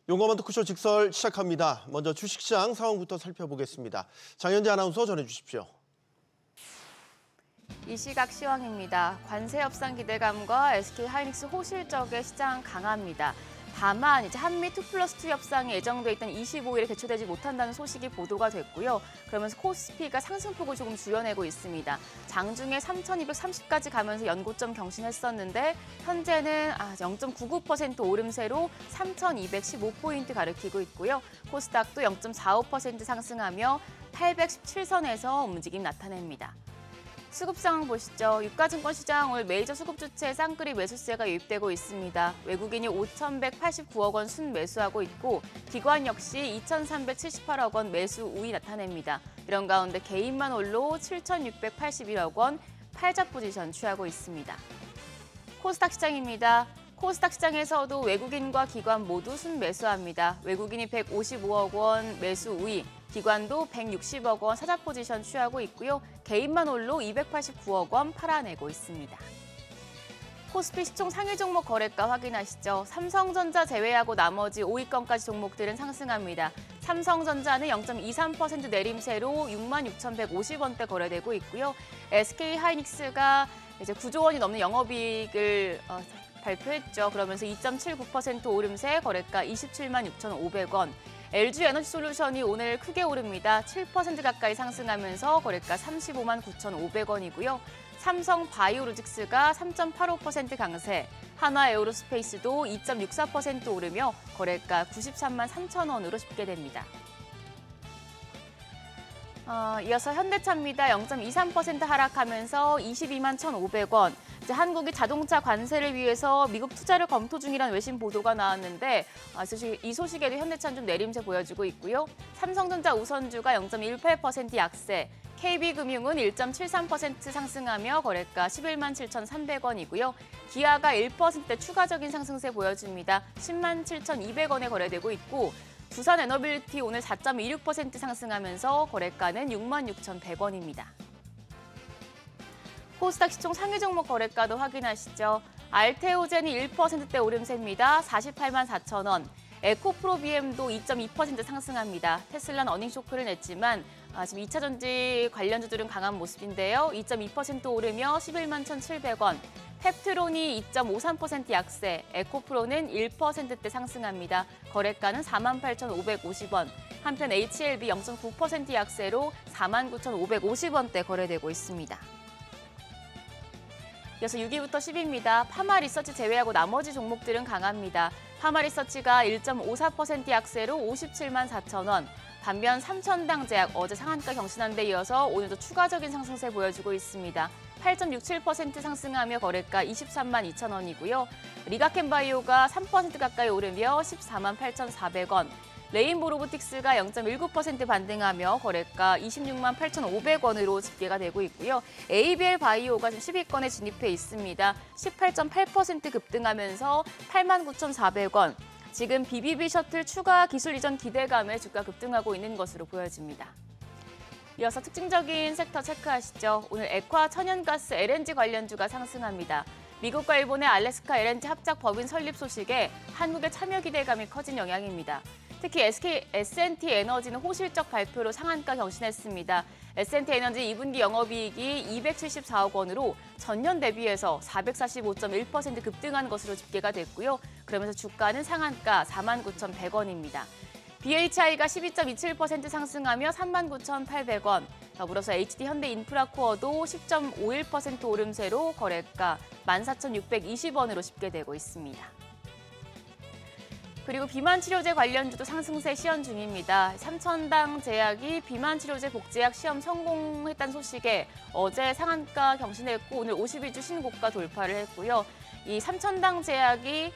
용감한 토크쇼 직설 시작합니다. 먼저 주식시장 상황부터 살펴보겠습니다. 장현지 아나운서 전해주십시오. 이 시각 시황입니다. 관세 협상 기대감과 SK하이닉스 호실적의 시장 강합니다. 다만 이제 한미 2+2 협상이 예정돼 있던 25일에 개최되지 못한다는 소식이 보도가 됐고요. 그러면서 코스피가 상승폭을 조금 줄여내고 있습니다. 장중에 3,230까지 가면서 연고점 경신했었는데 현재는 0.99% 오름세로 3,215포인트 가리키고 있고요. 코스닥도 0.45% 상승하며 817선에서 움직임 나타냅니다. 수급 상황 보시죠. 유가증권 시장 오늘 메이저 수급 주체 쌍끌이 매수세가 유입되고 있습니다. 외국인이 5,189억 원 순매수하고 있고 기관 역시 2,378억 원 매수 우위 나타냅니다. 이런 가운데 개인만 홀로 7,681억 원 팔자 포지션 취하고 있습니다. 코스닥 시장입니다. 코스닥 시장에서도 외국인과 기관 모두 순매수합니다. 외국인이 155억 원 매수 우위, 기관도 160억 원 사자 포지션 취하고 있고요. 개인만 홀로 289억 원 팔아내고 있습니다. 코스피 시총 상위 종목 거래가 확인하시죠. 삼성전자 제외하고 나머지 5위권까지 종목들은 상승합니다. 삼성전자는 0.23% 내림세로 66,150원대 거래되고 있고요. SK하이닉스가 이제 9조 원이 넘는 영업이익을 발표했죠. 그러면서 2.79% 오름세 거래가 276,500원. LG에너지솔루션이 오늘 크게 오릅니다. 7% 가까이 상승하면서 거래가 359,500원이고요. 삼성바이오로직스가 3.85% 강세, 한화에어로스페이스도 2.64% 오르며 거래가 933,000원으로 집계됩니다. 이어서 현대차입니다. 0.23% 하락하면서 221,500원. 이제 한국이 자동차 관세를 위해서 미국 투자를 검토 중이라는 외신 보도가 나왔는데 이 소식에도 현대차는 좀 내림세 보여주고 있고요. 삼성전자 우선주가 0.18% 약세, KB금융은 1.73% 상승하며 거래가 117,300원이고요. 기아가 1%대 추가적인 상승세 보여줍니다. 107,200원에 거래되고 있고 두산에너빌리티 오늘 4.26% 상승하면서 거래가는 66,100원입니다. 코스닥 시총 상위 종목 거래가도 확인하시죠. 알테오젠이 1%대 오름세입니다. 484,000원. 에코프로비엠도 2.2% 상승합니다. 테슬라는 어닝 쇼크를 냈지만 지금 2차 전지 관련주들은 강한 모습인데요. 2.2% 오르며 111,1,700원. 펩트론이 2.53% 약세, 에코프로는 1%대 상승합니다. 거래가는 48,550원. 한편 HLB 0.9% 약세로 49,550원대 거래되고 있습니다. 이어서 6위부터 10위입니다. 파마리서치 제외하고 나머지 종목들은 강합니다. 파마리서치가 1.54% 약세로 574,000원. 반면 삼천당제약 어제 상한가 경신한 데 이어서 오늘도 추가적인 상승세 보여주고 있습니다. 8.67% 상승하며 거래가 232,000원이고요. 리가켄바이오가 3% 가까이 오르며 148,400원. 레인보 로보틱스가 0.19% 반등하며 거래가 268,500원으로 집계가 되고 있고요. ABL 바이오가 지금 10위권에 진입해 있습니다. 18.8% 급등하면서 89,400원. 지금 BBB 셔틀 추가 기술 이전 기대감에 주가 급등하고 있는 것으로 보여집니다. 이어서 특징적인 섹터 체크하시죠. 오늘 액화 천연가스 LNG 관련주가 상승합니다. 미국과 일본의 알래스카 LNG 합작 법인 설립 소식에 한국의 참여 기대감이 커진 영향입니다. 특히 S&T 에너지는 호실적 발표로 상한가 경신했습니다. S&T 에너지 2분기 영업이익이 274억 원으로 전년 대비해서 445.1% 급등한 것으로 집계가 됐고요. 그러면서 주가는 상한가 49,100원입니다. BHI가 12.27% 상승하며 39,800원. 더불어서 HD현대인프라코어도 10.51% 오름세로 거래가 14,620원으로 집계되고 있습니다. 그리고 비만치료제 관련주도 상승세 시연 중입니다. 삼천당제약이 비만치료제 복제약 시험 성공했다는 소식에 어제 상한가 경신했고 오늘 51주 신고가 돌파를 했고요. 이 삼천당제약이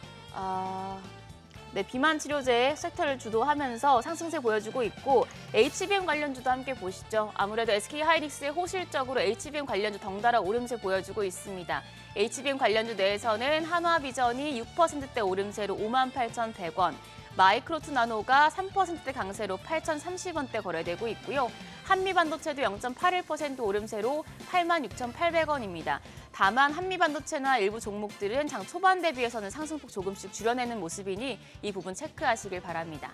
비만치료제 섹터를 주도하면서 상승세 보여주고 있고 HBM 관련주도 함께 보시죠. 아무래도 SK하이닉스의 호실적으로 HBM 관련주 덩달아 오름세 보여주고 있습니다. HBM 관련주 내에서는 한화비전이 6%대 오름세로 58,100원, 마이크로투 나노가 3%대 강세로 8,030원대 거래되고 있고요. 한미반도체도 0.81% 오름세로 86,800원입니다. 다만 한미반도체나 일부 종목들은 장 초반 대비해서는 상승폭 조금씩 줄여내는 모습이니 이 부분 체크하시길 바랍니다.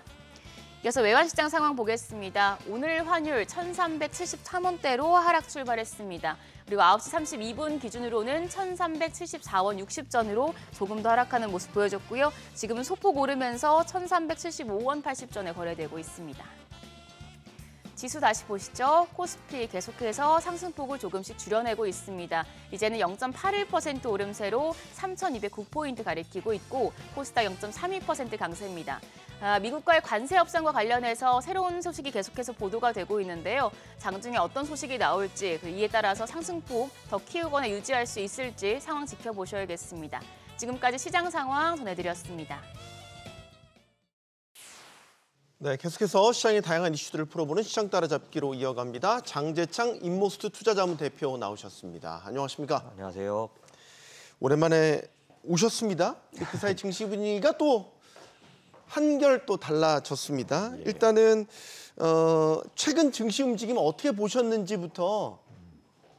이어서 외환시장 상황 보겠습니다. 오늘 환율 1,373원대로 하락 출발했습니다. 그리고 9시 32분 기준으로는 1,374원 60전으로 조금 더 하락하는 모습 보여줬고요. 지금은 소폭 오르면서 1,375원 80전에 거래되고 있습니다. 지수 다시 보시죠. 코스피 계속해서 상승폭을 조금씩 줄여내고 있습니다. 이제는 0.81% 오름세로 3,209포인트 가리키고 있고 코스닥 0.32% 강세입니다. 미국과의 관세 협상과 관련해서 새로운 소식이 계속해서 보도가 되고 있는데요. 장중에 어떤 소식이 나올지 이에 따라서 상승폭 더 키우거나 유지할 수 있을지 상황 지켜보셔야겠습니다. 지금까지 시장 상황 전해드렸습니다. 네, 계속해서 시장의 다양한 이슈들을 풀어보는 시장 따라잡기로 이어갑니다. 장재창 인모스트 투자자문 대표 나오셨습니다. 안녕하십니까? 안녕하세요. 오랜만에 오셨습니다. 그 사이 증시 분위기가 또 한결 또 달라졌습니다. 예. 일단은 최근 증시 움직임 어떻게 보셨는지부터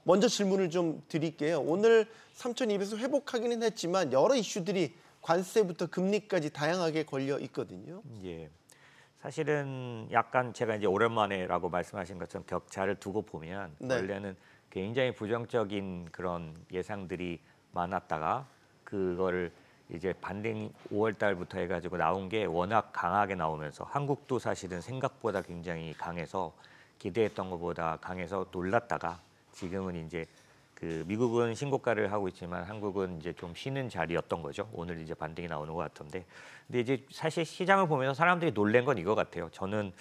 먼저 질문을 좀 드릴게요. 오늘 3,200에서 회복하기는 했지만 여러 이슈들이 관세부터 금리까지 다양하게 걸려 있거든요. 예. 사실은 약간 제가 이제 오랜만에라고 말씀하신 것처럼 격차를 두고 보면 네. 원래는 굉장히 부정적인 그런 예상들이 많았다가 그거를 이제 반등 5월 달부터 해가지고 나온 게 워낙 강하게 나오면서 한국도 사실은 생각보다 굉장히 강해서 기대했던 것보다 강해서 놀랐다가 지금은 이제 그 미국은 신고가를 하고 있지만 한국은 이제 좀 쉬는 자리였던 거죠. 오늘 이제 반등이 나오는 것 같은데, 근데 이제 사실 시장을 보면서 사람들이 놀란 건 이거 같아요. 저는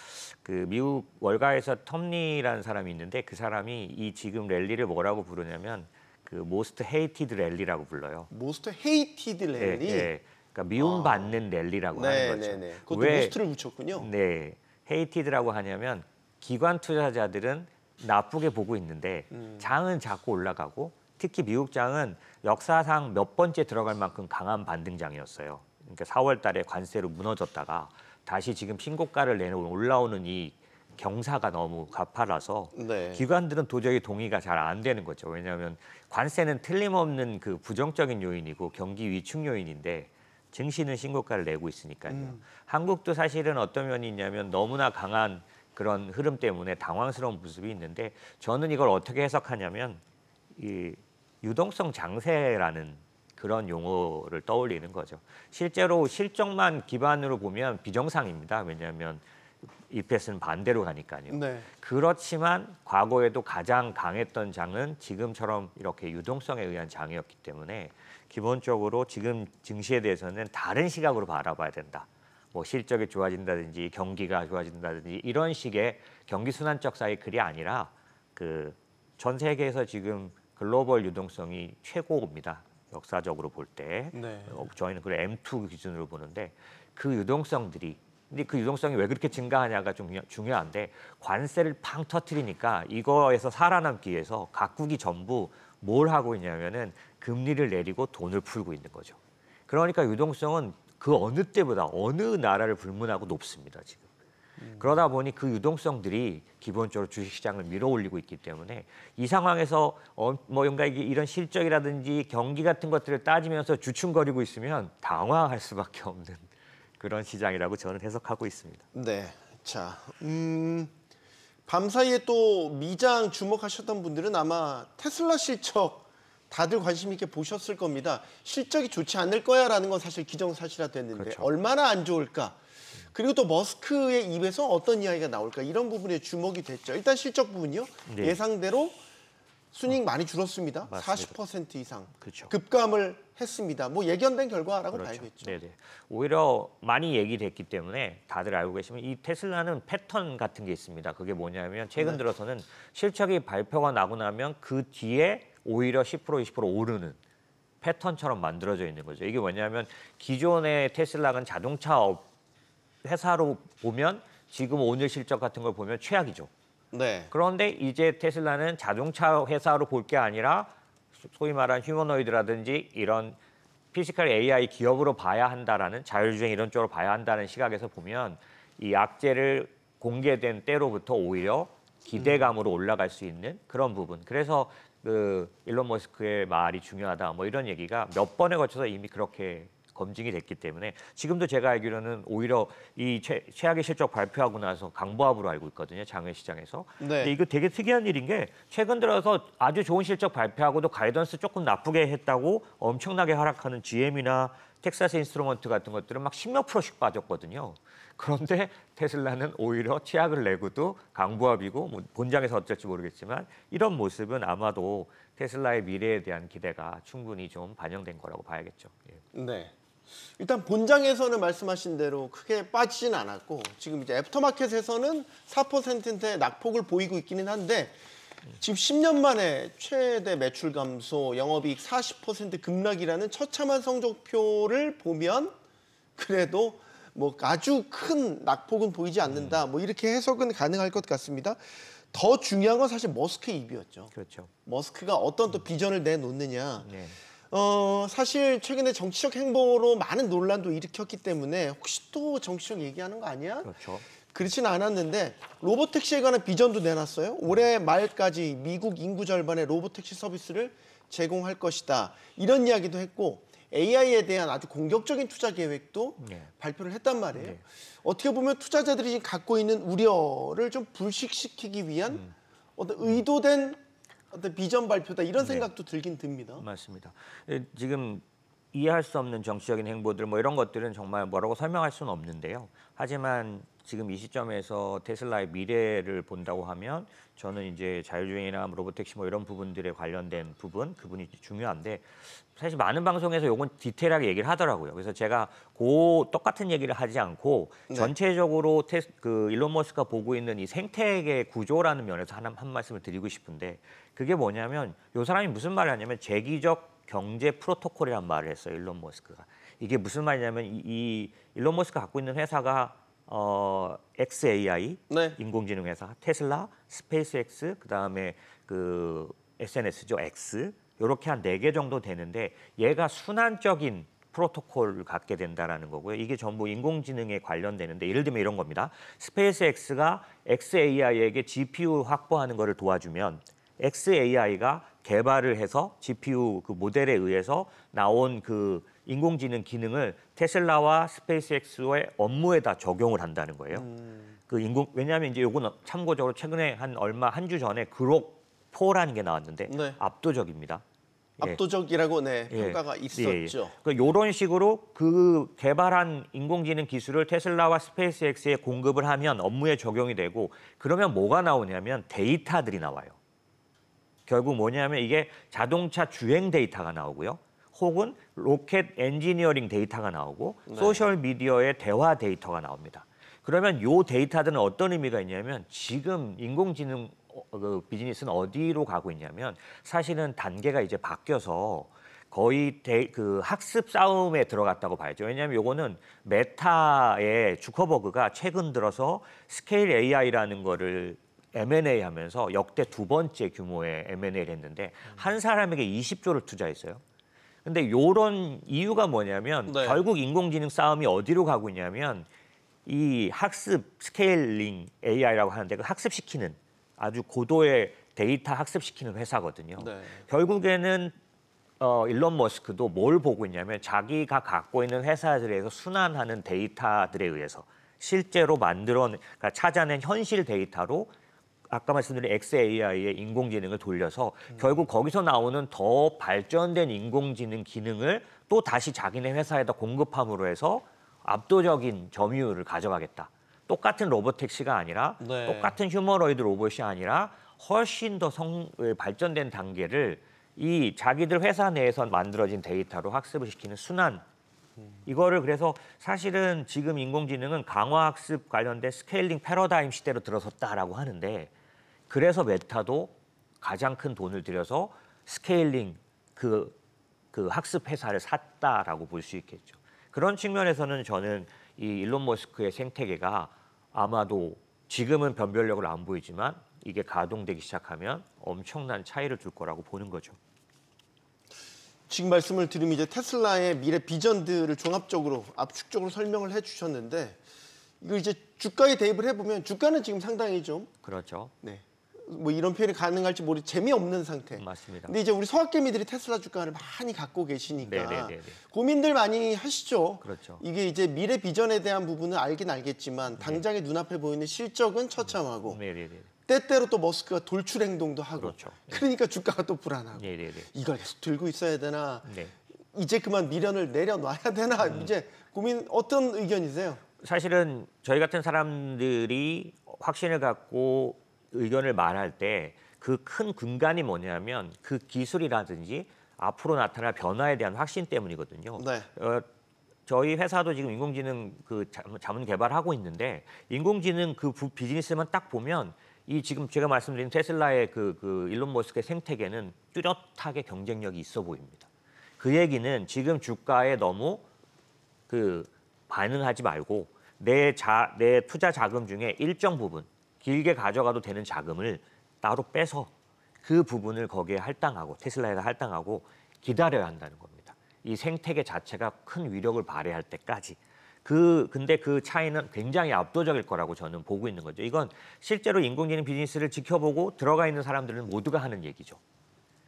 그 미국 월가에서 텀리라는 사람이 있는데 그 사람이 이 지금 랠리를 뭐라고 부르냐면 그 most hated 랠리라고 불러요. most hated 랠리. 네, 그러니까 미움받는 랠리라고 하는 거죠. 네네네. 그것도 왜 most를 붙였군요. 네, hated라고 하냐면 기관 투자자들은 나쁘게 보고 있는데 장은 자꾸 올라가고 특히 미국 장은 역사상 몇 번째 들어갈 만큼 강한 반등장이었어요. 그러니까 4월 달에 관세로 무너졌다가 다시 지금 신고가를 내놓은 올라오는 이 경사가 너무 가파라서 네. 기관들은 도저히 동의가 잘 안 되는 거죠. 왜냐하면 관세는 틀림없는 그 부정적인 요인이고 경기 위축 요인인데 증시는 신고가를 내고 있으니까요. 한국도 사실은 어떤 면이 있냐면 너무나 강한 그런 흐름 때문에 당황스러운 모습이 있는데 저는 이걸 어떻게 해석하냐면 이 유동성 장세라는 그런 용어를 떠올리는 거죠. 실제로 실적만 기반으로 보면 비정상입니다. 왜냐하면 EPS는 반대로 가니까요. 네. 그렇지만 과거에도 가장 강했던 장은 지금처럼 이렇게 유동성에 의한 장이었기 때문에 기본적으로 지금 증시에 대해서는 다른 시각으로 바라봐야 된다. 뭐 실적이 좋아진다든지 경기가 좋아진다든지 이런 식의 경기 순환적 사이클이 아니라 그 전 세계에서 지금 글로벌 유동성이 최고입니다. 역사적으로 볼 때. 네. 저희는 그걸 M2 기준으로 보는데 그 유동성들이 근데 그 유동성이 왜 그렇게 증가하냐가 좀 중요한데 관세를 팡 터트리니까 이거에서 살아남기 위해서 각국이 전부 뭘 하고 있냐면은 금리를 내리고 돈을 풀고 있는 거죠. 그러니까 유동성은 그 어느 때보다 어느 나라를 불문하고 높습니다, 지금. 그러다 보니 그 유동성들이 기본적으로 주식시장을 밀어올리고 있기 때문에 이 상황에서 뭔가 이런 실적이라든지 경기 같은 것들을 따지면서 주춤거리고 있으면 당황할 수밖에 없는 그런 시장이라고 저는 해석하고 있습니다. 네. 자, 밤사이에 또 미장 주목하셨던 분들은 아마 테슬라 실적 다들 관심 있게 보셨을 겁니다. 실적이 좋지 않을 거야라는 건 사실 기정사실화됐는데 그렇죠. 얼마나 안 좋을까? 그리고 또 머스크의 입에서 어떤 이야기가 나올까? 이런 부분에 주목이 됐죠. 일단 실적 부분이요. 네. 예상대로 순이익 많이 줄었습니다. 맞습니다. 40% 이상 그렇죠. 급감을 했습니다. 뭐 예견된 결과라고 그렇죠. 봐야겠죠. 네네. 오히려 많이 얘기됐기 때문에 다들 알고 계시면 이 테슬라는 패턴 같은 게 있습니다. 그게 뭐냐면 최근 네. 들어서는 실적이 발표가 나고 나면 그 뒤에 오히려 10% 20% 오르는 패턴처럼 만들어져 있는 거죠. 이게 뭐냐면 기존의 테슬라는 자동차 회사로 보면 지금 오늘 실적 같은 걸 보면 최악이죠. 네. 그런데 이제 테슬라는 자동차 회사로 볼 게 아니라 소위 말하는 휴머노이드라든지 이런 피지컬 AI 기업으로 봐야 한다라는 자율주행 이런 쪽으로 봐야 한다는 시각에서 보면 이 악재를 공개된 때로부터 오히려 기대감으로 올라갈 수 있는 그런 부분. 그래서 그 일론 머스크의 말이 중요하다 뭐 이런 얘기가 몇 번에 걸쳐서 이미 그렇게 검증이 됐기 때문에 지금도 제가 알기로는 오히려 이 최악의 실적 발표하고 나서 강보합으로 알고 있거든요. 장외 시장에서. 네. 근데 이거 되게 특이한 일인 게 최근 들어서 아주 좋은 실적 발표하고도 가이던스 조금 나쁘게 했다고 엄청나게 하락하는 GM이나 텍사스 인스트루먼트 같은 것들은 막 10몇 %씩 빠졌거든요. 그런데 테슬라는 오히려 최악을 내고도 강보합이고 뭐 본장에서 어쩔지 모르겠지만 이런 모습은 아마도 테슬라의 미래에 대한 기대가 충분히 좀 반영된 거라고 봐야겠죠. 예. 네. 일단 본장에서는 말씀하신 대로 크게 빠지진 않았고 지금 이제 애프터마켓에서는 4%의 낙폭을 보이고 있기는 한데 지금 10년 만에 최대 매출 감소, 영업이익 40% 급락이라는 처참한 성적표를 보면 그래도 뭐 아주 큰 낙폭은 보이지 않는다. 뭐 이렇게 해석은 가능할 것 같습니다. 더 중요한 건 사실 머스크의 입이었죠. 그렇죠. 머스크가 어떤 또 비전을 내놓느냐. 네. 사실 최근에 정치적 행보로 많은 논란도 일으켰기 때문에 혹시 또 정치적 얘기하는 거 아니야? 그렇죠. 그렇지는 않았는데 로보택시에 관한 비전도 내놨어요. 올해 말까지 미국 인구 절반의 로보택시 서비스를 제공할 것이다. 이런 이야기도 했고 AI에 대한 아주 공격적인 투자 계획도 네. 발표를 했단 말이에요. 네. 어떻게 보면 투자자들이 지금 갖고 있는 우려를 좀 불식시키기 위한 어떤 의도된 어떤 비전 발표다 이런 생각도 들긴 듭니다. 맞습니다. 지금 이해할 수 없는 정치적인 행보들 뭐 이런 것들은 정말 뭐라고 설명할 수는 없는데요. 하지만 지금 이 시점에서 테슬라의 미래를 본다고 하면 저는 이제 자율주행이나 로보택시 뭐 이런 부분들에 관련된 그분이 중요한데 사실 많은 방송에서 요건 디테일하게 얘기를 하더라고요. 그래서 제가 똑같은 얘기를 하지 않고 전체적으로 그 일론 머스크가 보고 있는 이 생태계 구조라는 면에서 한 말씀을 드리고 싶은데 그게 뭐냐면 요 사람이 무슨 말을 하냐면 재기적 경제 프로토콜이란 말을 했어요. 일론 머스크가. 이게 무슨 말이냐면 이 일론 머스크가 갖고 있는 회사가 XAI 네. 인공지능 회사, 테슬라, 스페이스X, 그다음에 그 SNS죠, X. 요렇게 한 4개 정도 되는데 얘가 순환적인 프로토콜을 갖게 된다라는 거고요. 이게 전부 인공지능에 관련되는데 예를 들면 이런 겁니다. 스페이스X가 XAI에게 GPU 확보하는 거를 도와주면 XAI가 개발을 해서 GPU 그 모델에 의해서 나온 그 인공지능 기능을 테슬라와 스페이스X의 업무에다 적용을 한다는 거예요. 왜냐하면 이제 요건 참고적으로 최근에 한 주 전에 그록 4라는 게 나왔는데 네. 압도적입니다. 압도적이라고 평가가 있었죠. 이런 식으로 그 개발한 인공지능 기술을 테슬라와 스페이스X에 공급을 하면 업무에 적용이 되고 그러면 뭐가 나오냐면 데이터들이 나와요. 결국 뭐냐면 이게 자동차 주행 데이터가 나오고요. 혹은 로켓 엔지니어링 데이터가 나오고 소셜 미디어의 대화 데이터가 나옵니다. 그러면 이 데이터들은 어떤 의미가 있냐면 지금 인공지능 비즈니스는 어디로 가고 있냐면 사실은 단계가 이제 바뀌어서 거의 그 학습 싸움에 들어갔다고 봐야죠. 왜냐하면 요거는 메타의 주커버그가 최근 들어서 스케일 AI라는 거를 M&A 하면서 역대 2번째 규모의 M&A를 했는데 한 사람에게 20조를 투자했어요. 근데 요런 이유가 뭐냐면 결국 인공지능 싸움이 어디로 가고 있냐면 이 학습 스케일링 AI라고 하는데 그 학습시키는 아주 고도의 데이터 학습시키는 회사거든요. 결국에는 일론 머스크도 뭘 보고 있냐면 자기가 갖고 있는 회사들에서 순환하는 데이터들에 의해서 실제로 그러니까 찾아낸 현실 데이터로 아까 말씀드린 XAI의 인공지능을 돌려서 결국 거기서 나오는 더 발전된 인공지능 기능을 또 다시 자기네 회사에다 공급함으로 해서 압도적인 점유율을 가져가겠다. 똑같은 로보택시가 아니라 똑같은 휴머노이드 로봇이 아니라 훨씬 더 발전된 단계를 이 자기들 회사 내에서 만들어진 데이터로 학습을 시키는 순환. 이거를 그래서 사실은 지금 인공지능은 강화학습 관련된 스케일링 패러다임 시대로 들어섰다라고 하는데 그래서 메타도 가장 큰 돈을 들여서 스케일링 그 학습 회사를 샀다라고 볼 수 있겠죠. 그런 측면에서는 저는 이 일론 머스크의 생태계가 아마도 지금은 변별력을 안 보이지만 이게 가동되기 시작하면 엄청난 차이를 줄 거라고 보는 거죠. 지금 말씀을 들으면 이제 테슬라의 미래 비전들을 종합적으로 압축적으로 설명을 해주셨는데 이거 이제 주가에 대입을 해보면 주가는 지금 상당히 좀 그렇죠. 뭐 이런 표현이 가능할지 재미없는 상태. 맞습니다. 근데 이제 우리 서학개미들이 테슬라 주가를 많이 갖고 계시니까 네네네네. 고민들 많이 하시죠. 그렇죠. 이게 이제 미래 비전에 대한 부분은 알긴 알겠지만 당장의 눈앞에 보이는 실적은 처참하고 네네네. 때때로 또 머스크가 돌출 행동도 하고 그렇죠. 그러니까 주가가 또 불안하고 네네네. 이걸 계속 들고 있어야 되나 네. 이제 그만 미련을 내려놔야 되나 이제 고민 어떤 의견이세요? 사실은 저희 같은 사람들이 확신을 갖고 의견을 말할 때 그 큰 근간이 뭐냐면 그 기술이라든지 앞으로 나타날 변화에 대한 확신 때문이거든요. 네. 저희 회사도 지금 인공지능 자문 개발하고 있는데 인공지능 비즈니스만 딱 보면 이 지금 제가 말씀드린 테슬라의 그 일론 머스크의 생태계는 뚜렷하게 경쟁력이 있어 보입니다. 그 얘기는 지금 주가에 너무 반응하지 말고 내 투자 자금 중에 일정 부분 길게 가져가도 되는 자금을 따로 빼서 그 부분을 거기에 할당하고 테슬라에다 할당하고 기다려야 한다는 겁니다. 이 생태계 자체가 큰 위력을 발휘할 때까지. 근데 그 차이는 굉장히 압도적일 거라고 저는 보고 있는 거죠. 이건 실제로 인공지능 비즈니스를 지켜보고 들어가 있는 사람들은 모두가 하는 얘기죠.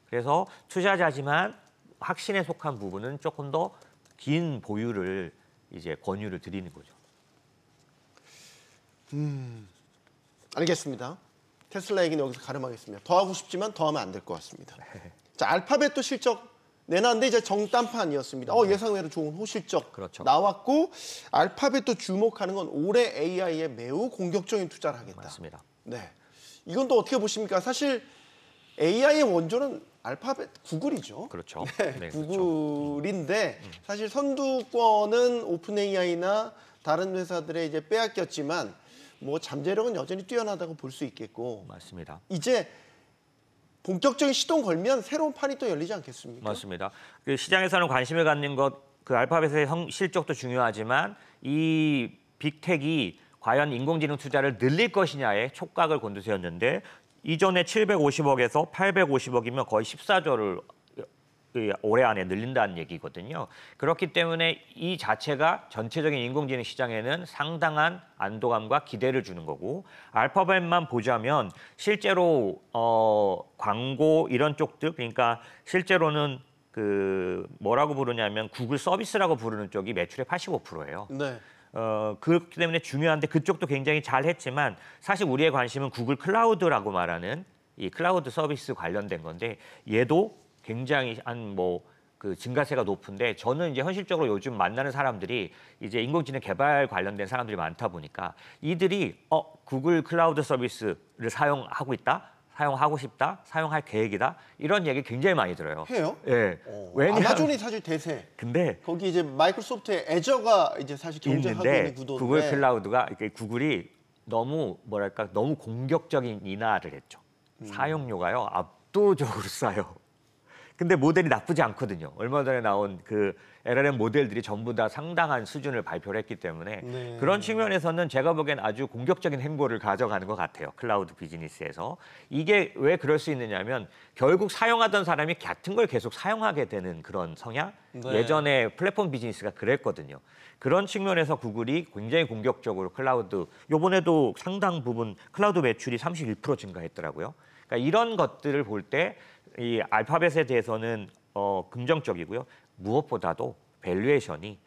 그래서 투자자지만 확신에 속한 부분은 조금 더 긴 보유를 이제 권유를 드리는 거죠. 알겠습니다. 테슬라 얘기는 여기서 가름하겠습니다. 더 하고 싶지만 더 하면 안 될 것 같습니다. 자, 알파벳도 실적 내놨는데 이제 정단판이었습니다. 예상외로 좋은 호실적 그렇죠. 나왔고 알파벳도 주목하는 건 올해 AI에 매우 공격적인 투자를 하겠다. 맞습니다. 네, 이건 또 어떻게 보십니까? 사실 AI의 원조는 알파벳 구글이죠. 그렇죠. 네, 구글인데 사실 선두권은 오픈 AI나 다른 회사들의 이제 빼앗겼지만 뭐 잠재력은 여전히 뛰어나다고 볼 수 있겠고. 맞습니다. 이제 본격적인 시동 걸면 새로운 판이 또 열리지 않겠습니까? 맞습니다. 그 시장에서는 관심을 갖는 그 알파벳의 실적도 중요하지만 이 빅텍이 과연 인공지능 투자를 늘릴 것이냐에 촉각을 곤두세웠는데 이전에 750억에서 850억이면 거의 14조를 올해 안에 늘린다는 얘기거든요. 그렇기 때문에 이 자체가 전체적인 인공지능 시장에는 상당한 안도감과 기대를 주는 거고 알파벳만 보자면 실제로 광고 이런 쪽들 그러니까 실제로는 뭐라고 부르냐면 구글 서비스라고 부르는 쪽이 매출의 85%예요. 네. 그렇기 때문에 중요한데 그쪽도 굉장히 잘했지만 사실 우리의 관심은 구글 클라우드라고 말하는 이 클라우드 서비스 관련된 건데 얘도 굉장히 증가세가 높은데 저는 이제 현실적으로 요즘 만나는 사람들이 이제 인공지능 개발 관련된 사람들이 많다 보니까 이들이 구글 클라우드 서비스를 사용하고 있다, 사용하고 싶다, 사용할 계획이다 이런 얘기 굉장히 많이 들어요. 해요? 예. 왜냐하면 아마존이 사실 대세. 근데 거기 이제 마이크로소프트의 애저가 이제 사실 경쟁하고 있는 있는데 구도인데. 구글 클라우드가 구글이 너무 너무 공격적인 인하를 했죠. 사용료가요 압도적으로 싸요. 근데 모델이 나쁘지 않거든요. 얼마 전에 나온 그 LLM 모델들이 전부 다 상당한 수준을 발표를 했기 때문에 네. 그런 측면에서는 제가 보기엔 아주 공격적인 행보를 가져가는 것 같아요. 클라우드 비즈니스에서. 이게 왜 그럴 수 있느냐면 결국 사용하던 사람이 같은 걸 계속 사용하게 되는 그런 성향? 네. 예전에 플랫폼 비즈니스가 그랬거든요. 그런 측면에서 구글이 굉장히 공격적으로 클라우드, 요번에도 상당 부분 클라우드 매출이 31% 증가했더라고요. 그러니까 이런 것들을 볼 때 이 알파벳에 대해서는 긍정적이고요. 무엇보다도 밸류에이션이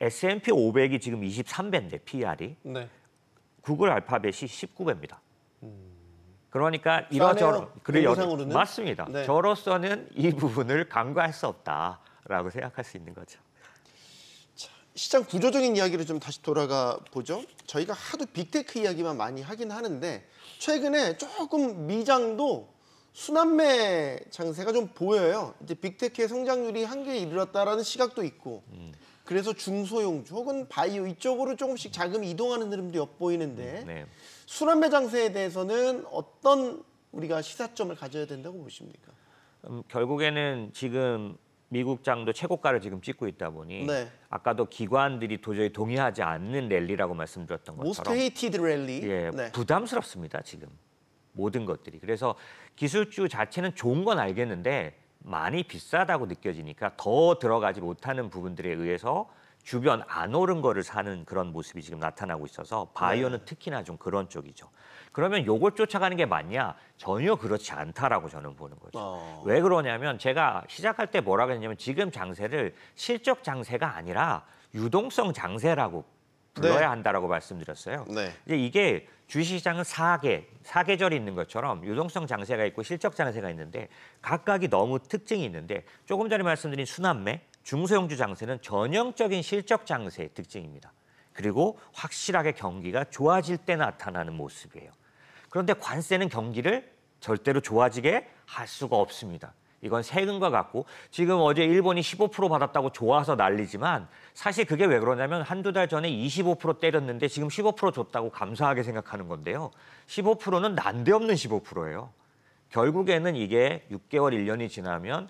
S&P 500이 지금 23배인데 PER이 네. 구글 알파벳이 19배입니다. 그러니까 싸네요. 경제상으로는? 맞습니다. 네. 저로서는 이 부분을 간과할 수 없다라고 생각할 수 있는 거죠. 시장 구조적인 이야기를 좀 다시 돌아가 보죠. 저희가 하도 빅테크 이야기만 많이 하긴 하는데 최근에 조금 미장도 순환매 장세가 좀 보여요. 이제 빅테크의 성장률이 한계에 이르렀다라는 시각도 있고 그래서 중소형주 혹은 바이오 이쪽으로 조금씩 자금이 이동하는 흐름도 엿보이는데 네. 순환매 장세에 대해서는 어떤 우리가 시사점을 가져야 된다고 보십니까? 결국에는 지금 미국장도 최고가를 지금 찍고 있다 보니 네. 아까도 기관들이 도저히 동의하지 않는 랠리라고 말씀드렸던 Most 것처럼 hated rally. 예, 네. 부담스럽습니다 지금 모든 것들이. 그래서 기술주 자체는 좋은 건 알겠는데 많이 비싸다고 느껴지니까 더 들어가지 못하는 부분들에 의해서 주변 안 오른 거를 사는 그런 모습이 지금 나타나고 있어서 바이오는 특히나 좀 그런 쪽이죠. 그러면 요걸 쫓아가는 게 맞냐? 전혀 그렇지 않다라고 저는 보는 거죠. 왜 그러냐면 제가 시작할 때 뭐라고 했냐면 지금 장세를 실적 장세가 아니라 유동성 장세라고 불러야 한다라고 말씀드렸어요. 이제 이게 주식시장은 사계절이 있는 것처럼 유동성 장세가 있고 실적 장세가 있는데 각각이 너무 특징이 있는데 조금 전에 말씀드린 순환매, 중소형주 장세는 전형적인 실적 장세의 특징입니다. 그리고 확실하게 경기가 좋아질 때 나타나는 모습이에요. 그런데 관세는 경기를 절대로 좋아지게 할 수가 없습니다. 이건 세금과 같고 지금 어제 일본이 15% 받았다고 좋아서 난리지만 사실 그게 왜 그러냐면 한두 달 전에 25% 때렸는데 지금 15% 줬다고 감사하게 생각하는 건데요. 15%는 난데없는 15%예요. 결국에는 이게 6개월, 1년이 지나면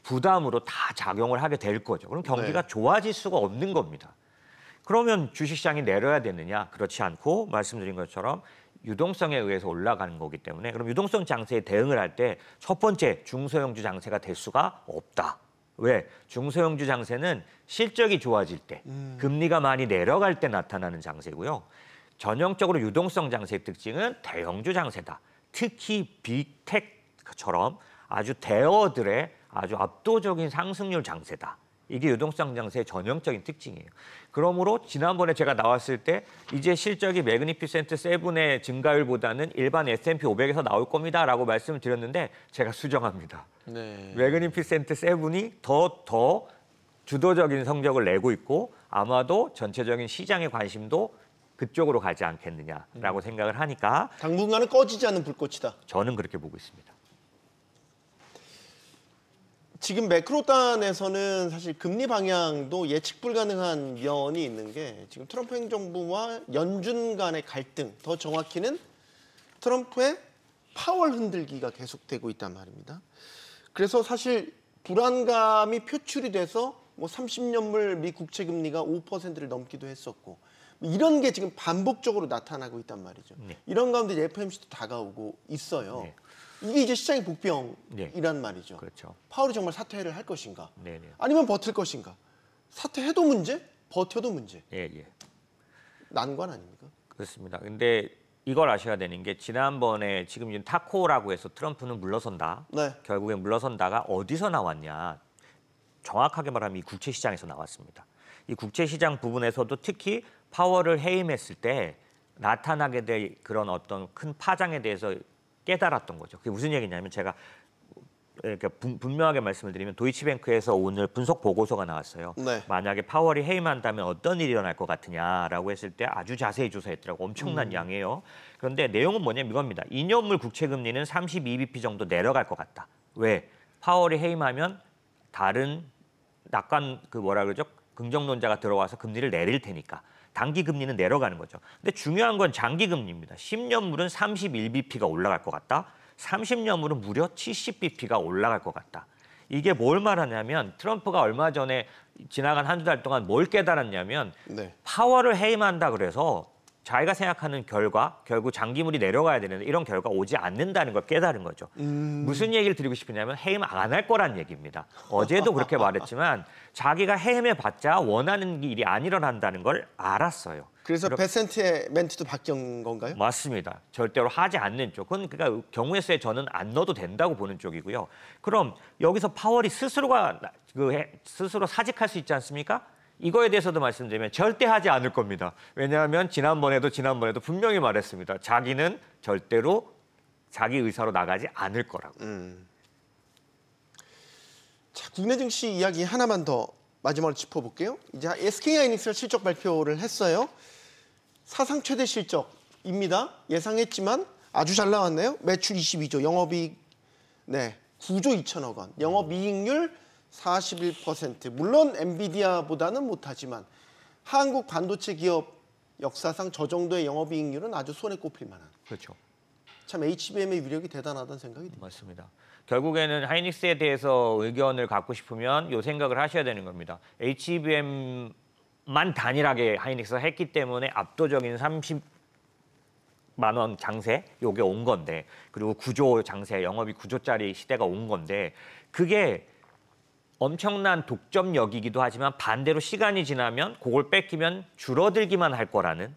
부담으로 다 작용을 하게 될 거죠. 그럼 경기가 좋아질 수가 없는 겁니다. 그러면 주식시장이 내려야 되느냐? 그렇지 않고 말씀드린 것처럼 유동성에 의해서 올라가는 거기 때문에 그럼 유동성 장세에 대응을 할 때 첫 번째 중소형주 장세가 될 수가 없다. 왜? 중소형주 장세는 실적이 좋아질 때, 금리가 많이 내려갈 때 나타나는 장세고요. 전형적으로 유동성 장세의 특징은 대형주 장세다. 특히 빅텍처럼 아주 대어들의 아주 압도적인 상승률 장세다. 이게 유동성 장세의 전형적인 특징이에요. 그러므로 지난번에 제가 나왔을 때 이제 실적이 매그니피센트 7의 증가율보다는 일반 S&P 500에서 나올 겁니다라고 말씀을 드렸는데 제가 수정합니다. 매그니피센트 7이 더 주도적인 성적을 내고 있고 아마도 전체적인 시장의 관심도 그쪽으로 가지 않겠느냐라고 생각을 하니까 당분간은 꺼지지 않는 불꽃이다. 저는 그렇게 보고 있습니다. 지금 매크로단에서는 사실 금리 방향도 예측 불가능한 면이 있는 게 지금 트럼프 행정부와 연준 간의 갈등, 더 정확히는 트럼프의 파월 흔들기가 계속되고 있단 말입니다. 그래서 사실 불안감이 표출이 돼서 뭐 30년물 미 국채 금리가 5%를 넘기도 했었고 이런 게 지금 반복적으로 나타나고 있단 말이죠. 이런 가운데 FOMC도 다가오고 있어요. 이게 이제 시장의 복병이란 말이죠. 그렇죠. 파월이 정말 사퇴를 할 것인가? 아니면 버틸 것인가? 사퇴해도 문제, 버텨도 문제. 난관 아닙니까? 그렇습니다. 근데 이걸 아셔야 되는 게 지난번에 지금 타코라고 해서 트럼프는 물러선다. 결국에 물러선다가 어디서 나왔냐? 정확하게 말하면 이 국채 시장에서 나왔습니다. 이 국채 시장 부분에서도 특히 파월을 해임했을 때 나타나게 될 그런 어떤 큰 파장에 대해서 깨달았던 거죠. 그게 무슨 얘기냐면 제가 이렇게 분명하게 말씀을 드리면 도이치뱅크에서 오늘 분석 보고서가 나왔어요. 만약에 파월이 해임한다면 어떤 일이 일어날 것 같으냐라고 했을 때 아주 자세히 조사했더라고. 엄청난 양이에요. 그런데 내용은 뭐냐면 이겁니다. 2년물 국채 금리는 32bp 정도 내려갈 것 같다. 왜? 파월이 해임하면 다른 낙관 뭐라 그러죠? 긍정론자가 들어와서 금리를 내릴 테니까. 단기 금리는 내려가는 거죠. 근데 중요한 건 장기 금리입니다. 10년물은 31bp가 올라갈 것 같다. 30년물은 무려 70bp가 올라갈 것 같다. 이게 뭘 말하냐면 트럼프가 얼마 전에 지나간 한두 달 동안 뭘 깨달았냐면 파월을 해임한다 그래서 자기가 생각하는 결과, 결국 장기물이 내려가야 되는데 이런 결과 오지 않는다는 걸 깨달은 거죠. 무슨 얘기를 드리고 싶으냐면 해임 안 할 거란 얘기입니다. 어제도 그렇게 말했지만 자기가 해임해봤자 원하는 일이 안 일어난다는 걸 알았어요. 그래서 베센트의 멘트도 바뀐 건가요? 맞습니다. 절대로 하지 않는 쪽. 그러니까 경우의 수에 저는 안 넣어도 된다고 보는 쪽이고요. 그럼 여기서 파월이 스스로 사직할 수 있지 않습니까? 이거에 대해서도 말씀드리면 절대 하지 않을 겁니다. 왜냐하면 지난번에도 분명히 말했습니다. 자기는 절대로 자기 의사로 나가지 않을 거라고. 자, 국내 증시 이야기 하나만 더 마지막으로 짚어볼게요. 이제 SK하이닉스가 실적 발표를 했어요. 사상 최대 실적입니다. 예상했지만 아주 잘 나왔네요. 매출 22조, 영업이익 9조 2천억 원, 영업이익률 41%. 물론 엔비디아보다는 못하지만 한국 반도체 기업 역사상 저 정도의 영업이익률은 아주 손에 꼽힐 만한. 그렇죠. 참 HBM의 위력이 대단하다는 생각이 듭니다. 맞습니다. 결국에는 하이닉스에 대해서 의견을 갖고 싶으면 요 생각을 하셔야 되는 겁니다. HBM만 단일하게 하이닉스가 했기 때문에 압도적인 30만 원 장세 요게 온 건데 그리고 9조 장세 영업이 9조짜리 시대가 온 건데 그게 엄청난 독점력이기도 하지만 반대로 시간이 지나면 그걸 뺏기면 줄어들기만 할 거라는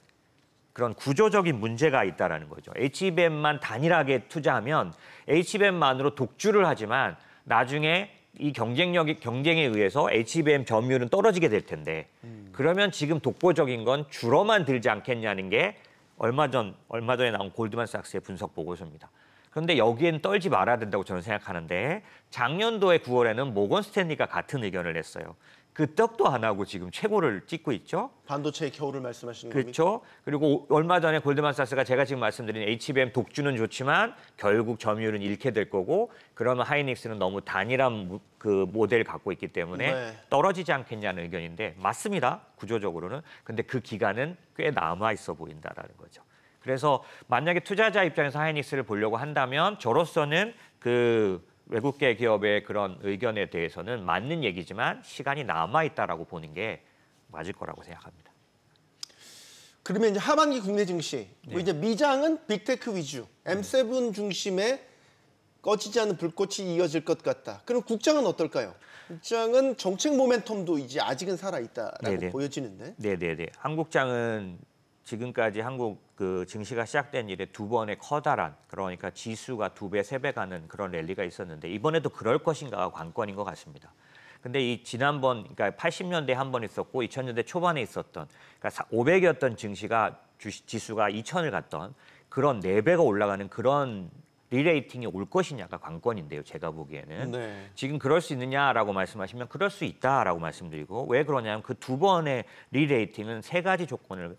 그런 구조적인 문제가 있다라는 거죠. HBM만 단일하게 투자하면 HBM만으로 독주를 하지만 나중에 이 경쟁에 의해서 HBM 점유율은 떨어지게 될 텐데 그러면 지금 독보적인 건 줄어만 들지 않겠냐는 게 얼마 전에 나온 골드만삭스의 분석 보고서입니다. 그런데 여기엔 떨지 말아야 된다고 저는 생각하는데 작년도에 9월에는 모건 스탠리가 같은 의견을 냈어요. 그 떡도 안 하고 지금 최고를 찍고 있죠. 반도체의 겨울을 말씀하시는 겁니까? 그렇죠. 그리고 얼마 전에 골드만삭스가 제가 지금 말씀드린 HBM 독주는 좋지만 결국 점유율은 잃게 될 거고 그러면 하이닉스는 너무 단일한 그 모델을 갖고 있기 때문에 네. 떨어지지 않겠냐는 의견인데 맞습니다. 구조적으로는. 근데 그 기간은 꽤 남아 있어 보인다라는 거죠. 그래서 만약에 투자자 입장에서 하이닉스를 보려고 한다면 저로서는 그 외국계 기업의 그런 의견에 대해서는 맞는 얘기지만 시간이 남아 있다라고 보는 게 맞을 거라고 생각합니다. 그러면 이제 하반기 국내 증시 뭐 네. 이제 미장은 빅테크 위주, M7 중심의 꺼지지 않는 불꽃이 이어질 것 같다. 그럼 국장은 어떨까요? 국장은 정책 모멘텀도 이제 아직은 살아 있다라고 네네. 보여지는데. 네네네. 한국장은 지금까지 한국 그 증시가 시작된 이래 두 번의 커다란 그러니까 지수가 2배, 3배 가는 그런 랠리가 있었는데 이번에도 그럴 것인가가 관건인 것 같습니다. 근데 이 지난번 그러니까 80년대에 한 번 있었고 2000년대 초반에 있었던 그러니까 500이었던 증시가 지수가 2000을 갔던 그런 4배가 올라가는 그런 리레이팅이 올 것이냐가 관건인데요. 제가 보기에는. 네. 지금 그럴 수 있느냐라고 말씀하시면 그럴 수 있다라고 말씀드리고 왜 그러냐면 그 두 번의 리레이팅은 3가지 조건을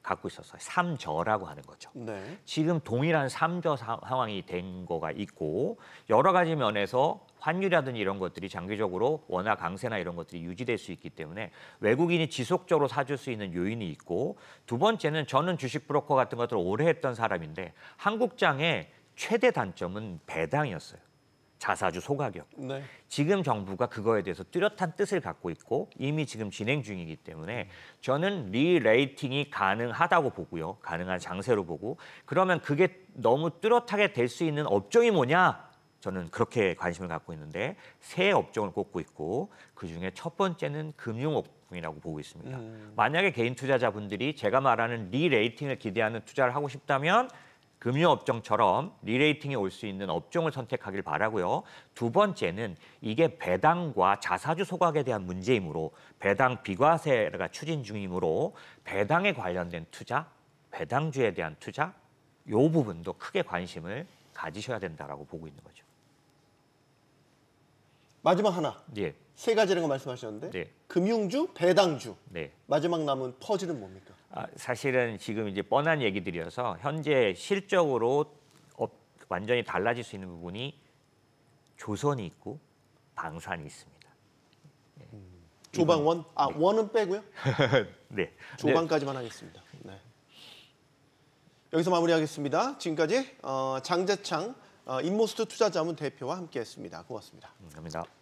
갖고 있었어요. 3저라고 하는 거죠. 네. 지금 동일한 3저 상황이 된 거가 있고 여러 가지 면에서 환율이라든지 이런 것들이 장기적으로 원화 강세나 이런 것들이 유지될 수 있기 때문에 외국인이 지속적으로 사줄 수 있는 요인이 있고 두 번째는 저는 주식 브로커 같은 것들을 오래 했던 사람인데 한국장의 최대 단점은 배당이었어요. 자사주 소가격. 네. 지금 정부가 그거에 대해서 뚜렷한 뜻을 갖고 있고 이미 지금 진행 중이기 때문에 저는 리레이팅이 가능하다고 보고요. 가능한 장세로 보고 그러면 그게 너무 뚜렷하게 될 수 있는 업종이 뭐냐? 저는 그렇게 관심을 갖고 있는데 세 업종을 꼽고 있고 그중에 첫 번째는 금융업종이라고 보고 있습니다. 만약에 개인 투자자분들이 제가 말하는 리레이팅을 기대하는 투자를 하고 싶다면 금융업종처럼 리레이팅이 올 수 있는 업종을 선택하길 바라고요. 두 번째는 이게 배당과 자사주 소각에 대한 문제이므로 배당 비과세가 추진 중이므로 배당에 관련된 투자, 배당주에 대한 투자 이 부분도 크게 관심을 가지셔야 된다라고 보고 있는 거죠. 마지막 하나. 예, 3가지라고 말씀하셨는데 네. 금융주, 배당주. 네. 마지막 남은 퍼즐은 뭡니까? 사실은 지금 이제 뻔한 얘기들이어서 현재 실적으로 완전히 달라질 수 있는 부분이 조선이 있고 방산이 있습니다. 조방원? 아, 원은 빼고요? 네. 조방까지만 하겠습니다. 네. 여기서 마무리하겠습니다. 지금까지 장재창 인모스트 투자자문 대표와 함께했습니다. 고맙습니다. 감사합니다.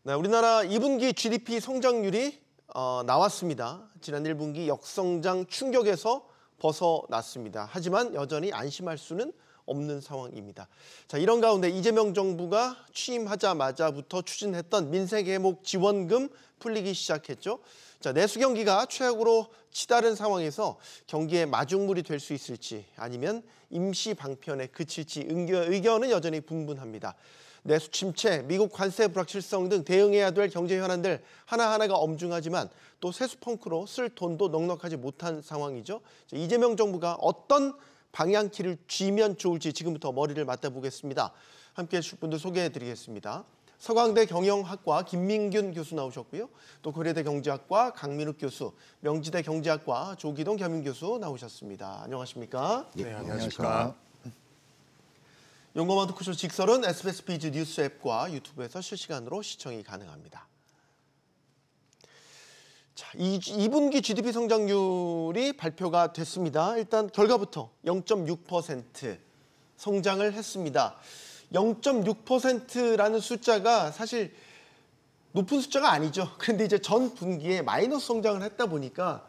네, 우리나라 2분기 GDP 성장률이 나왔습니다. 지난 1분기 역성장 충격에서 벗어났습니다. 하지만 여전히 안심할 수는 없는 상황입니다. 자, 이런 가운데 이재명 정부가 취임하자마자부터 추진했던 민생회복 지원금 풀리기 시작했죠. 자, 내수 경기가 최악으로 치달은 상황에서 경기의 마중물이 될 수 있을지 아니면 임시 방편에 그칠지 의견은 여전히 분분합니다. 내수 침체, 미국 관세 불확실성 등 대응해야 될 경제 현안들 하나하나가 엄중하지만 또 세수 펑크로 쓸 돈도 넉넉하지 못한 상황이죠. 이재명 정부가 어떤 방향키를 쥐면 좋을지 지금부터 머리를 맞대보겠습니다. 함께해 주실 분들 소개해드리겠습니다. 서강대 경영학과 김민균 교수 나오셨고요. 또 고려대 경제학과 강민욱 교수, 명지대 경제학과 조기동 겸임 교수 나오셨습니다. 안녕하십니까? 네, 안녕하십니까? 용감한 토크쇼 직설은 SBS 비즈 뉴스 앱과 유튜브에서 실시간으로 시청이 가능합니다. 자, 2분기 GDP 성장률이 발표가 됐습니다. 일단 결과부터 0.6% 성장을 했습니다. 0.6%라는 숫자가 사실 높은 숫자가 아니죠. 그런데 이제 전 분기에 마이너스 성장을 했다 보니까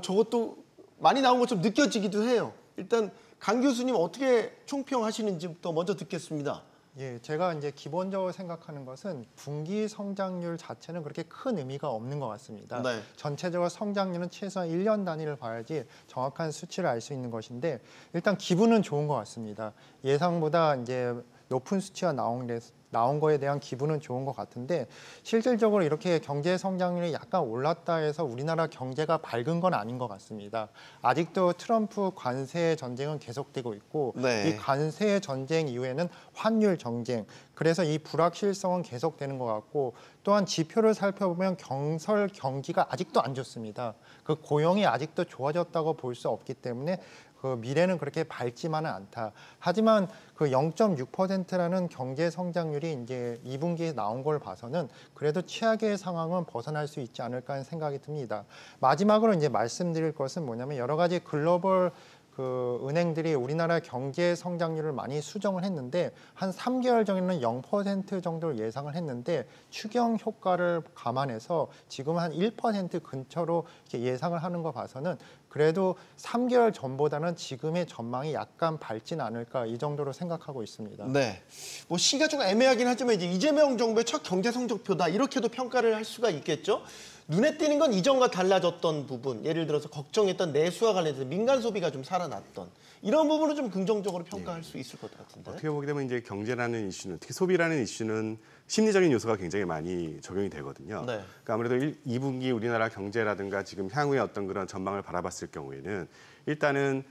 저것도 많이 나온 것처럼 느껴지기도 해요. 일단 강 교수님 어떻게 총평하시는지부터 먼저 듣겠습니다. 예, 제가 이제 기본적으로 생각하는 것은 분기 성장률 자체는 그렇게 큰 의미가 없는 것 같습니다. 네. 전체적으로 성장률은 최소한 1년 단위를 봐야지 정확한 수치를 알 수 있는 것인데 일단 기분은 좋은 것 같습니다. 예상보다 이제 높은 수치가 나온 거에 대한 기분은 좋은 것 같은데 실질적으로 이렇게 경제 성장률이 약간 올랐다 해서 우리나라 경제가 밝은 건 아닌 것 같습니다. 아직도 트럼프 관세 전쟁은 계속되고 있고 네. 이 관세 전쟁 이후에는 환율 전쟁, 그래서 이 불확실성은 계속되는 것 같고 또한 지표를 살펴보면 건설 경기가 아직도 안 좋습니다. 그 고용이 아직도 좋아졌다고 볼 수 없기 때문에 그 미래는 그렇게 밝지만은 않다. 하지만 그 0.6%라는 경제 성장률이 이제 2분기에 나온 걸 봐서는 그래도 최악의 상황은 벗어날 수 있지 않을까 하는 생각이 듭니다. 마지막으로 이제 말씀드릴 것은 뭐냐면 여러 가지 글로벌 그 은행들이 우리나라 경제 성장률을 많이 수정을 했는데 한 3개월 전에는 0% 정도를 예상을 했는데 추경 효과를 감안해서 지금 한 1% 근처로 이렇게 예상을 하는 거 봐서는 그래도 3개월 전보다는 지금의 전망이 약간 밝진 않을까 이 정도로 생각하고 있습니다. 네, 뭐 시가 좀 애매하긴 하지만 이제 이재명 정부의 첫 경제 성적표다 이렇게도 평가를 할 수가 있겠죠. 눈에 띄는 건 이전과 달라졌던 부분, 예를 들어서 걱정했던 내수와 관련해서 민간 소비가 좀 살아났던 이런 부분은 좀 긍정적으로 평가할 수 있을 것 같은데. 어떻게 보게 되면 이제 경제라는 이슈는 특히 소비라는 이슈는 심리적인 요소가 굉장히 많이 적용이 되거든요. 네. 그러니까 아무래도 2분기 우리나라 경제라든가 지금 향후의 어떤 그런 전망을 바라봤을 경우에는 일단은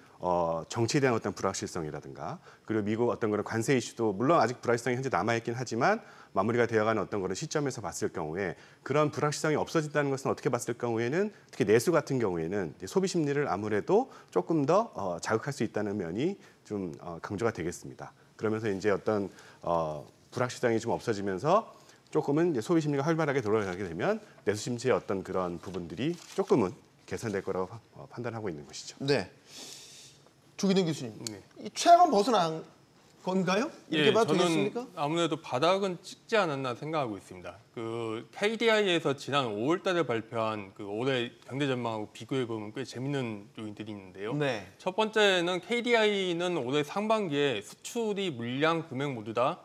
정치에 대한 어떤 불확실성이라든가 그리고 미국 어떤 그런 관세 이슈도 물론 아직 불확실성이 현재 남아있긴 하지만 마무리가 되어가는 어떤 그런 시점에서 봤을 경우에 그런 불확실성이 없어진다는 것은 어떻게 봤을 경우에는 특히 내수 같은 경우에는 소비 심리를 아무래도 조금 더 자극할 수 있다는 면이 좀 강조가 되겠습니다. 그러면서 이제 어떤 불확실성이 좀 없어지면서 조금은 이제 소비 심리가 활발하게 돌아가게 되면 내수 심리의 어떤 그런 부분들이 조금은 개선될 거라고 판단하고 있는 것이죠. 네. 조기동 교수님, 네. 이 최악은 벗어난 건가요? 이렇게 봐도 저는 되겠습니까? 아무래도 바닥은 찍지 않았나 생각하고 있습니다. 그 KDI에서 지난 5월달에 발표한 그 올해 경제 전망하고 비교해 보면 꽤 재밌는 요인들이 있는데요. 네. 첫 번째는 KDI는 올해 상반기에 수출이 물량 금액 모두 다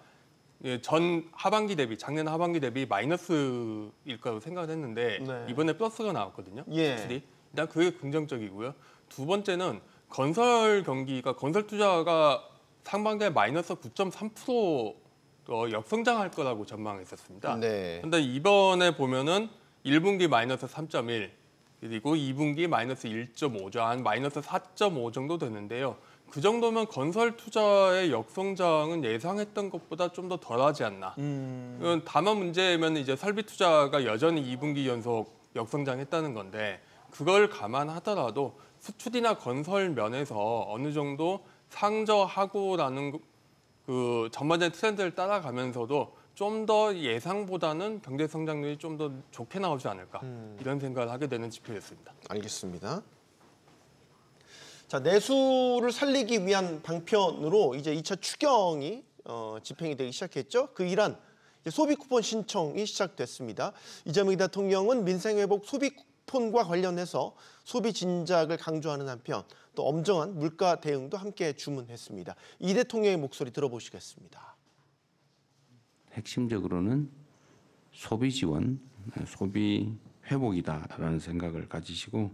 전 하반기 대비 작년 하반기 대비 마이너스일 거라고 생각을 했는데 네. 이번에 플러스가 나왔거든요. 예. 수출이 일단 그게 긍정적이고요. 두 번째는 건설 경기가 건설 투자가 상반기에 마이너스 9.3% 역성장할 거라고 전망했었습니다. 네. 그런데 이번에 보면은 1분기 마이너스 3.1 그리고 2분기 마이너스 1.5죠. 한 마이너스 4.5 정도 되는데요. 그 정도면 건설 투자의 역성장은 예상했던 것보다 좀 더 덜하지 않나. 다만 문제면 이제 설비 투자가 여전히 2분기 연속 역성장했다는 건데 그걸 감안하더라도 수출이나 건설 면에서 어느 정도 상저하고라는 그 전반적인 트렌드를 따라가면서도 좀 더 예상보다는 경제 성장률이 좀 더 좋게 나오지 않을까 이런 생각을 하게 되는 지표였습니다. 알겠습니다. 자, 내수를 살리기 위한 방편으로 이제 2차 추경이 집행이 되기 시작했죠. 그 일환 소비 쿠폰 신청이 시작됐습니다. 이재명 대통령은 민생회복 소비 쿠폰과 관련해서 소비 진작을 강조하는 한편 또 엄정한 물가 대응도 함께 주문했습니다. 이 대통령의 목소리 들어보시겠습니다. 핵심적으로는 소비 지원, 소비 회복이다라는 생각을 가지시고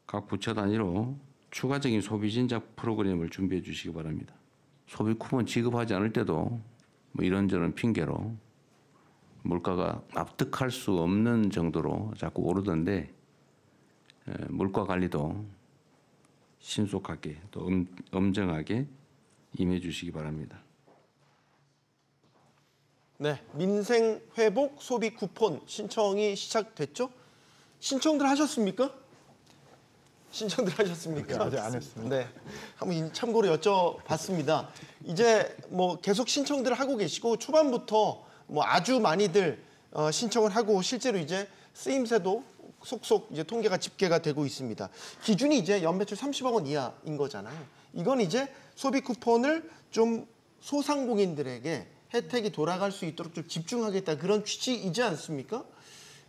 각 부처 단위로 추가적인 소비 진작 프로그램을 준비해 주시기 바랍니다. 소비 쿠폰 지급하지 않을 때도 뭐 이런저런 핑계로 물가가 납득할 수 없는 정도로 자꾸 오르던데 물가 관리도 신속하게 또 엄정하게 임해 주시기 바랍니다. 네, 민생 회복 소비 쿠폰 신청이 시작됐죠? 신청들 하셨습니까? 신청들 하셨습니까? 아직 안 했습니다. 네, 한번 참고로 여쭤봤습니다. 이제 뭐 계속 신청들을 하고 계시고 초반부터 뭐 아주 많이들 신청을 하고 실제로 이제 쓰임새도 속속 이제 통계가 집계가 되고 있습니다. 기준이 이제 연매출 30억 원 이하인 거잖아요. 이건 이제 소비 쿠폰을 좀 소상공인들에게 혜택이 돌아갈 수 있도록 좀 집중하겠다 그런 취지이지 않습니까?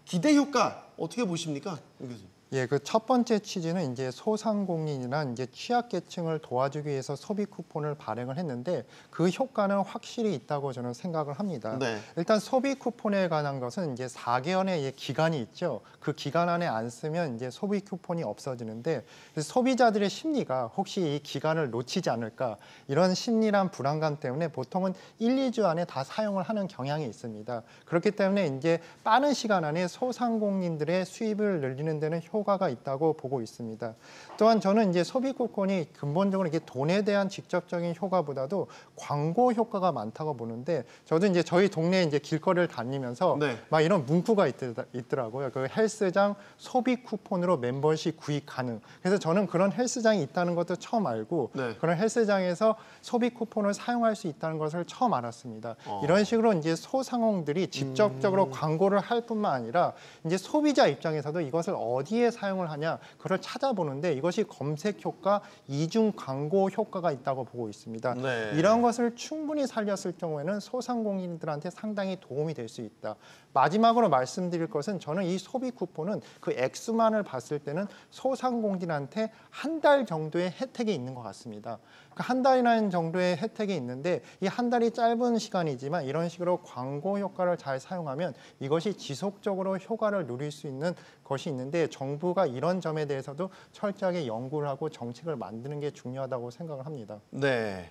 기대 효과 어떻게 보십니까, 임 교수님? 예, 그 첫 번째 취지는 이제 소상공인이나 이제 취약계층을 도와주기 위해서 소비 쿠폰을 발행을 했는데 그 효과는 확실히 있다고 저는 생각을 합니다. 네. 일단 소비 쿠폰에 관한 것은 이제 4개월의 기간이 있죠. 그 기간 안에 안 쓰면 이제 소비 쿠폰이 없어지는데 소비자들의 심리가 혹시 이 기간을 놓치지 않을까 이런 심리란 불안감 때문에 보통은 1, 2주 안에 다 사용을 하는 경향이 있습니다. 그렇기 때문에 이제 빠른 시간 안에 소상공인들의 수입을 늘리는 데는 효과가 있다고 보고 있습니다. 또한 저는 이제 소비 쿠폰이 근본적으로 이게 돈에 대한 직접적인 효과보다도 광고 효과가 많다고 보는데 저도 이제 저희 동네 이제 길거리를 다니면서 네. 막 이런 문구가 있더라고요. 그 헬스장 소비 쿠폰으로 멤버십 구입 가능. 그래서 저는 그런 헬스장이 있다는 것도 처음 알고 네. 그런 헬스장에서 소비 쿠폰을 사용할 수 있다는 것을 처음 알았습니다. 이런 식으로 이제 소상공인들이 직접적으로 광고를 할 뿐만 아니라 이제 소비자 입장에서도 이것을 어디에 사용을 하냐 그걸 찾아보는데 이것이 검색 효과, 이중 광고 효과가 있다고 보고 있습니다. 네. 이런 것을 충분히 살렸을 경우에는 소상공인들한테 상당히 도움이 될 수 있다. 마지막으로 말씀드릴 것은 저는 이 소비 쿠폰은 그 액수만을 봤을 때는 소상공인한테 한 달 정도의 혜택이 있는 것 같습니다. 한 달이라는 정도의 혜택이 있는데 이 한 달이 짧은 시간이지만 이런 식으로 광고 효과를 잘 사용하면 이것이 지속적으로 효과를 누릴 수 있는 것이 있는데 정부가 이런 점에 대해서도 철저하게 연구를 하고 정책을 만드는 게 중요하다고 생각을 합니다. 네.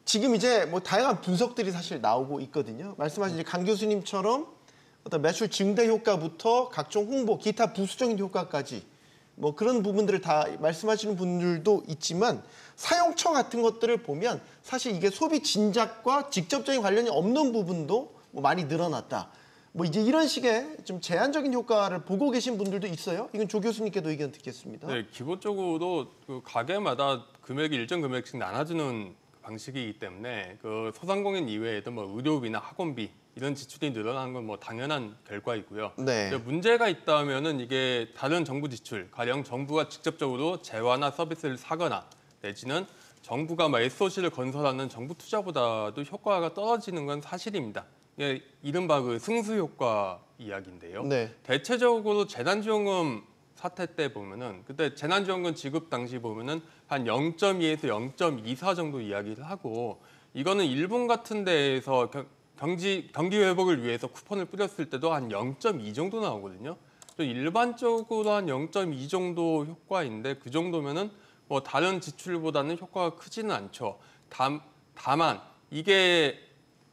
지금 이제 뭐 다양한 분석들이 사실 나오고 있거든요. 말씀하신 이제 강 교수님처럼 어떤 매출 증대 효과부터 각종 홍보, 기타 부수적인 효과까지 뭐 그런 부분들을 다 말씀하시는 분들도 있지만 사용처 같은 것들을 보면 사실 이게 소비 진작과 직접적인 관련이 없는 부분도 뭐 많이 늘어났다. 뭐 이제 이런 식의 좀 제한적인 효과를 보고 계신 분들도 있어요. 이건 조 교수님께도 의견 듣겠습니다. 네, 기본적으로 그 가게마다 금액이 일정 금액씩 나눠주는 방식이기 때문에 그 소상공인 이외에도 뭐 의료비나 학원비 이런 지출이 늘어나는 건 뭐 당연한 결과이고요. 네. 문제가 있다면은 이게 다른 정부 지출, 가령 정부가 직접적으로 재화나 서비스를 사거나 내지는 정부가 뭐 SOC를 건설하는 정부 투자보다도 효과가 떨어지는 건 사실입니다. 이게 이른바 그 승수 효과 이야기인데요. 네. 대체적으로 재난지원금 사태 때 보면은 그때 재난지원금 지급 당시 보면은 한 0.2에서 0.24 정도 이야기를 하고 이거는 일본 같은 데에서 경기 회복을 위해서 쿠폰을 뿌렸을 때도 한 0.2 정도 나오거든요. 일반적으로 한 0.2 정도 효과인데 그 정도면은 뭐 다른 지출보다는 효과가 크지는 않죠. 다만 이게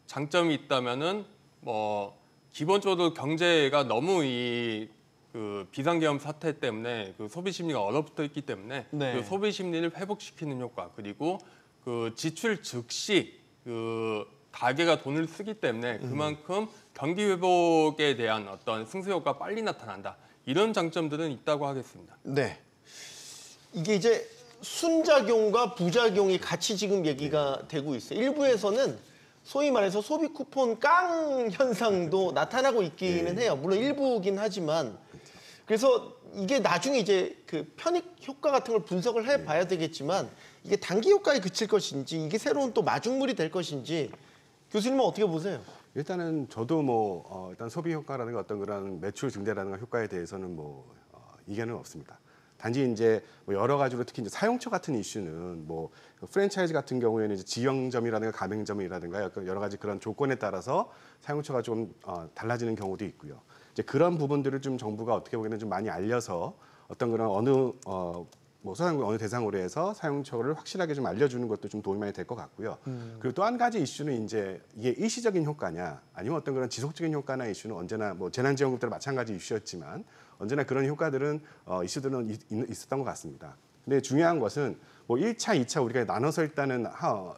장점이 있다면은 뭐 기본적으로 경제가 너무 그 비상계엄 사태 때문에 그 소비 심리가 얼어붙어 있기 때문에 네. 그 소비 심리를 회복시키는 효과 그리고 그 지출 즉시 그 가게가 돈을 쓰기 때문에 그만큼 경기 회복에 대한 어떤 승수 효과가 빨리 나타난다. 이런 장점들은 있다고 하겠습니다. 네. 이게 이제 순작용과 부작용이 같이 지금 얘기가 되고 있어요. 일부에서는 소위 말해서 소비 쿠폰 깡 현상도 나타나고 있기는 해요. 물론 일부긴 하지만. 그래서 이게 나중에 이제 그 편익 효과 같은 걸 분석을 해봐야 되겠지만 이게 단기 효과에 그칠 것인지 이게 새로운 또 마중물이 될 것인지 교수님은 어떻게 보세요? 일단은 저도 일단 소비 효과라든가 어떤 그런 매출 증대라든가 효과에 대해서는 이견은 없습니다. 단지 이제 여러 가지로 특히 이제 사용처 같은 이슈는 프랜차이즈 같은 경우에는 이제 지형점이라든가 가맹점이라든가 여러 가지 그런 조건에 따라서 사용처가 좀 달라지는 경우도 있고요. 이제 그런 부분들을 좀 정부가 어떻게 보기에는 좀 많이 알려서 어떤 그런 어느 대상으로 해서 사용처를 확실하게 좀 알려주는 것도 좀 도움이 많이 될 것 같고요. 그리고 또 한 가지 이슈는 이제 이게 일시적인 효과냐 아니면 어떤 그런 지속적인 효과나 이슈는 언제나 재난지원금 때도 마찬가지 이슈였지만 언제나 그런 효과들은 이슈들은 있었던 것 같습니다. 근데 중요한 것은 1차, 2차 우리가 나눠서 일단은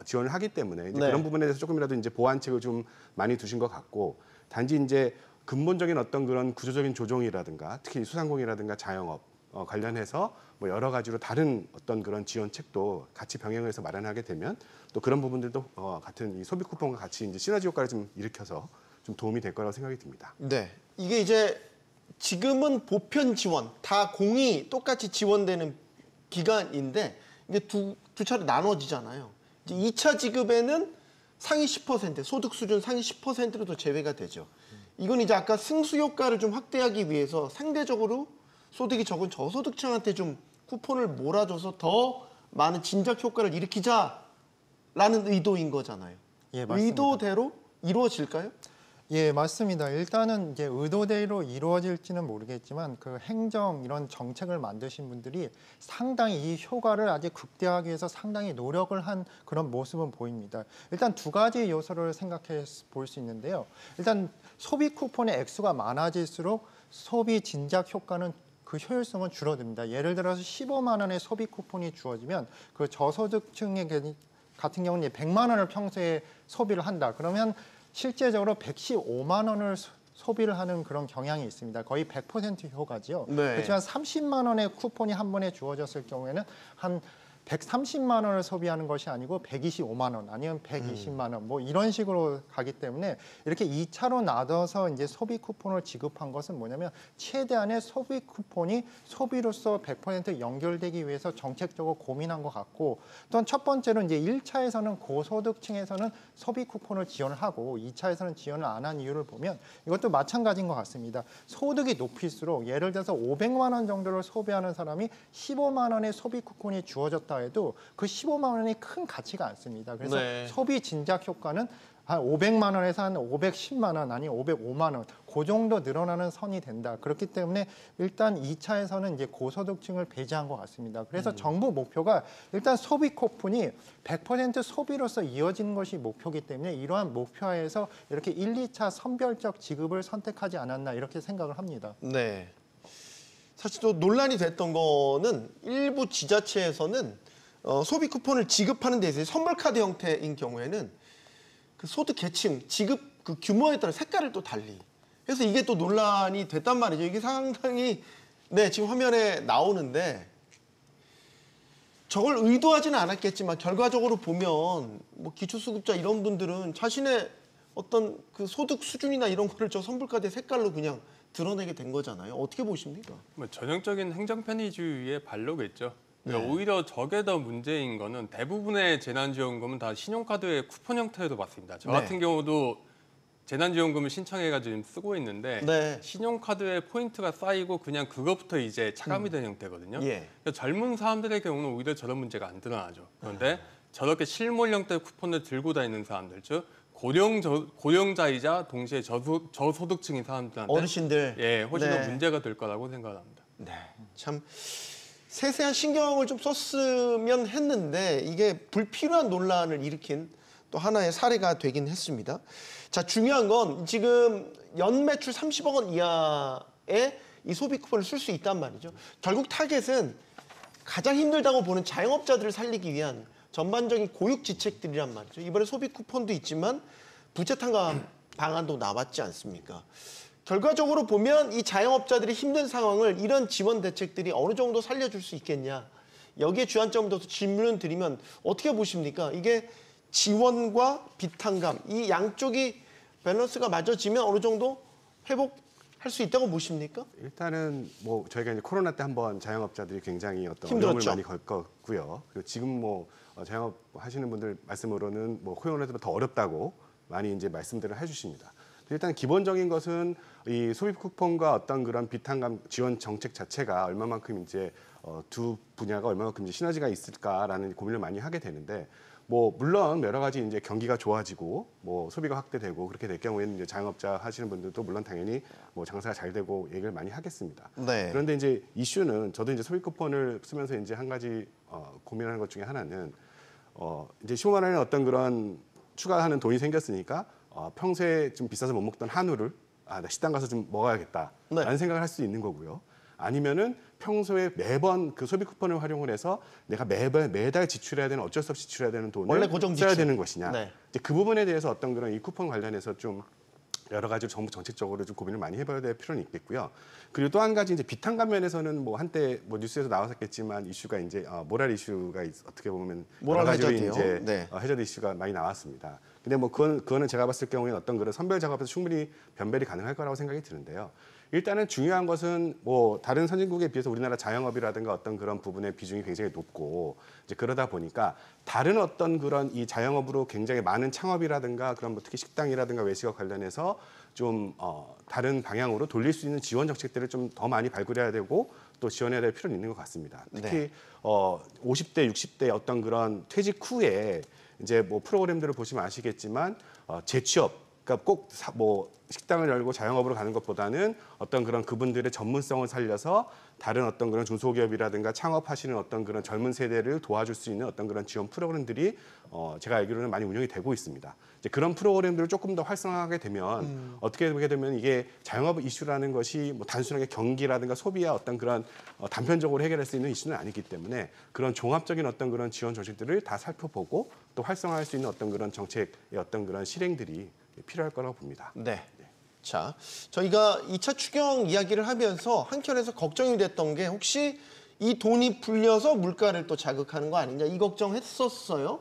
지원을 하기 때문에 이제 네. 그런 부분에 대해서 조금이라도 이제 보완책을 좀 많이 두신 것 같고 단지 이제 근본적인 어떤 그런 구조적인 조정이라든가 특히 수상공이라든가 자영업 관련해서 여러 가지로 다른 어떤 그런 지원책도 같이 병행을 해서 마련하게 되면 또 그런 부분들도 같은 이 소비 쿠폰과 같이 이제 시너지 효과를 좀 일으켜서 좀 도움이 될 거라고 생각이 듭니다. 네. 이게 이제 지금은 보편 지원, 다 공이 똑같이 지원되는 기간인데 이게 두 차로 나눠지잖아요. 이제 2차 지급에는 상위 10%, 소득 수준 상위 10%로 더 제외가 되죠. 이건 이제 아까 승수 효과를 좀 확대하기 위해서 상대적으로 소득이 적은 저소득층한테 좀 쿠폰을 몰아줘서 더 많은 진작 효과를 일으키자라는 의도인 거잖아요. 예, 맞습니다. 의도대로 이루어질까요? 예, 맞습니다. 일단은 이제 의도대로 이루어질지는 모르겠지만 그 행정 이런 정책을 만드신 분들이 상당히 이 효과를 아주 극대화하기 위해서 상당히 노력을 한 그런 모습은 보입니다. 일단 두 가지 요소를 생각해 볼 수 있는데요. 일단 소비 쿠폰의 액수가 많아질수록 소비 진작 효과는 그 효율성은 줄어듭니다. 예를 들어서 15만 원의 소비 쿠폰이 주어지면 그 저소득층의 같은 경우는 100만 원을 평소에 소비를 한다. 그러면 실제적으로 115만 원을 소비를 하는 그런 경향이 있습니다. 거의 100% 효과지요. 네. 그렇지만 30만 원의 쿠폰이 한 번에 주어졌을 경우에는 한 130만 원을 소비하는 것이 아니고 125만 원 아니면 120만 원 이런 식으로 가기 때문에 이렇게 2차로 나눠서 이제 소비 쿠폰을 지급한 것은 뭐냐면 최대한의 소비 쿠폰이 소비로서 100% 연결되기 위해서 정책적으로 고민한 것 같고 또한 첫 번째로 이제 1차에서는 고소득층에서는 소비 쿠폰을 지원을 하고 2차에서는 지원을 안 한 이유를 보면 이것도 마찬가지인 것 같습니다. 소득이 높일수록 예를 들어서 500만 원 정도를 소비하는 사람이 15만 원의 소비 쿠폰이 주어졌다 해도 그 15만 원이 큰 가치가 않습니다. 그래서 네. 소비 진작 효과는 한 500만 원에서 한 510만 원 아니 505만 원 그 정도 늘어나는 선이 된다. 그렇기 때문에 일단 2차에서는 이제 고소득층을 배제한 것 같습니다. 그래서 정부 목표가 일단 소비 쿠폰이 100% 소비로서 이어지는 것이 목표이기 때문에 이러한 목표하에서 이렇게 1, 2차 선별적 지급을 선택하지 않았나 이렇게 생각을 합니다. 네. 사실 또 논란이 됐던 거는 일부 지자체에서는 소비 쿠폰을 지급하는 데 있어서 선물 카드 형태인 경우에는 그 소득 계층, 지급 그 규모에 따라 색깔을 또 달리. 그래서 이게 또 논란이 됐단 말이죠. 이게 상당히 지금 화면에 나오는데 저걸 의도하지는 않았겠지만 결과적으로 보면 기초수급자 이런 분들은 자신의 어떤 그 소득 수준이나 이런 거를 저 선불카드의 색깔로 그냥 드러내게 된 거잖아요. 어떻게 보십니까? 전형적인 행정 편의주의의 발로겠죠. 네. 오히려 저게 더 문제인 거는 대부분의 재난지원금은 다 신용카드의 쿠폰 형태로 받습니다. 저 네. 같은 경우도 재난지원금을 신청해가지고 지금 쓰고 있는데 네. 신용카드에 포인트가 쌓이고 그냥 그거부터 이제 차감이 된 형태거든요. 예. 그러니까 젊은 사람들의 경우는 오히려 저런 문제가 안 드러나죠. 그런데 저렇게 실물 형태의 쿠폰을 들고 다니는 사람들, 즉 고령자이자 동시에 저소득층인 사람들한테 어르신들. 훨씬 네. 더 문제가 될 거라고 생각합니다. 네. 참 세세한 신경을 좀 썼으면 했는데 이게 불필요한 논란을 일으킨 또 하나의 사례가 되긴 했습니다. 자, 중요한 건 지금 연매출 30억 원 이하의 이 소비 쿠폰을 쓸 수 있단 말이죠. 결국 타겟은 가장 힘들다고 보는 자영업자들을 살리기 위한 전반적인 고육지책들이란 말이죠. 이번에 소비 쿠폰도 있지만 부채 탕감 방안도 나왔지 않습니까? 결과적으로 보면 이 자영업자들이 힘든 상황을 이런 지원 대책들이 어느 정도 살려줄 수 있겠냐. 여기에 주안점을 둬서 질문을 드리면 어떻게 보십니까? 이게 지원과 비탕감 이 양쪽이 밸런스가 맞아지면 어느 정도 회복할 수 있다고 보십니까? 일단은 저희가 이제 코로나 때 한번 자영업자들이 굉장히 어떤 힘들었죠. 어려움을 많이 겪었고요. 그리고 지금 자영업 하시는 분들 말씀으로는 코로나 때보다 더 어렵다고 많이 이제 말씀들을 해주십니다. 일단 기본적인 것은 이 소비 쿠폰과 어떤 그런 비탄감 지원 정책 자체가 얼마만큼 이제 두 분야가 얼마만큼 이제 시너지가 있을까라는 고민을 많이 하게 되는데, 뭐 물론 여러 가지 이제 경기가 좋아지고 뭐 소비가 확대되고 그렇게 될 경우에는 이제 자영업자 하시는 분들도 물론 당연히 뭐 장사가 잘 되고 얘기를 많이 하겠습니다. 네. 그런데 이제 이슈는 저도 이제 소비 쿠폰을 쓰면서 이제 한 가지 고민하는 것 중에 하나는 이제 15만 원의 어떤 그런 추가하는 돈이 생겼으니까 평소에 좀 비싸서 못 먹던 한우를 나 식당 가서 좀 먹어야겠다라는 네. 생각을 할 수도 있는 거고요. 아니면은 평소에 매번 그 소비 쿠폰을 활용을 해서 내가 매달 지출해야 되는 어쩔 수 없이 지출해야 되는 돈을 원래 고정 써야 지출. 되는 것이냐. 네. 이제 그 부분에 대해서 어떤 그런 이 쿠폰 관련해서 좀 여러 가지로 정부 정책적으로 좀 고민을 많이 해봐야 될 필요는 있겠고요. 그리고 또 한 가지 이제 비탄감 면에서는 뭐 한때 뭐 뉴스에서 나왔었겠지만 이슈가 이제 모랄 이슈가 어떻게 보면 모랄 여러 가지로 해저드요? 이제 네. 해저드 이슈가 많이 나왔습니다. 근데 뭐 그거는 제가 봤을 경우에는 어떤 그런 선별 작업에서 충분히 변별이 가능할 거라고 생각이 드는데요. 일단은 중요한 것은 뭐 다른 선진국에 비해서 우리나라 자영업이라든가 어떤 그런 부분의 비중이 굉장히 높고 이제 그러다 보니까 다른 어떤 그런 이 자영업으로 굉장히 많은 창업이라든가 그런 뭐 특히 식당이라든가 외식업 관련해서 좀 다른 방향으로 돌릴 수 있는 지원 정책들을 좀 더 많이 발굴해야 되고 또 지원해야 될 필요는 있는 것 같습니다. 특히 네. 50대, 60대 어떤 그런 퇴직 후에 이제 뭐 프로그램들을 보시면 아시겠지만 재취업, 그러니까 꼭 뭐 식당을 열고 자영업으로 가는 것보다는 어떤 그런 그분들의 전문성을 살려서 다른 어떤 그런 중소기업이라든가 창업하시는 어떤 그런 젊은 세대를 도와줄 수 있는 어떤 그런 지원 프로그램들이 제가 알기로는 많이 운영이 되고 있습니다. 이제 그런 프로그램들을 조금 더 활성화하게 되면 어떻게 보게 되면 이게 자영업 이슈라는 것이 뭐 단순하게 경기라든가 소비와 어떤 그런 단편적으로 해결할 수 있는 이슈는 아니기 때문에 그런 종합적인 어떤 그런 지원 정책들을 다 살펴보고 또 활성화할 수 있는 어떤 그런 정책의 어떤 그런 실행들이 필요할 거라고 봅니다. 네. 자, 저희가 2차 추경 이야기를 하면서 한켠에서 걱정이 됐던 게 혹시 이 돈이 불려서 물가를 또 자극하는 거 아니냐 이 걱정했었어요.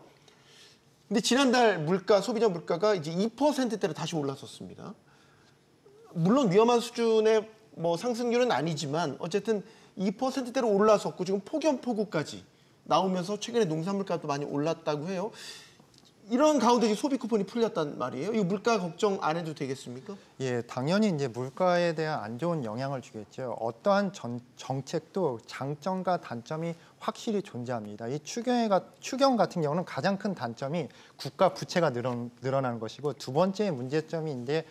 근데 지난달 물가, 소비자 물가가 이제 2%대로 다시 올랐었습니다. 물론 위험한 수준의 뭐 상승률은 아니지만 어쨌든 2%대로 올라섰고 지금 폭염폭우까지 나오면서 최근에 농산물가도 많이 올랐다고 해요. 이런 가운데 소비 쿠폰이 풀렸단 말이에요. 이 물가 걱정 안 해도 되겠습니까? 예, 당연히 이제 물가에 대한 안 좋은 영향을 주겠죠. 어떠한 정책도 장점과 단점이 확실히 존재합니다. 이 추경 같은 경우는 가장 큰 단점이 국가 부채가 늘어나는 것이고 두 번째 문제점이 이제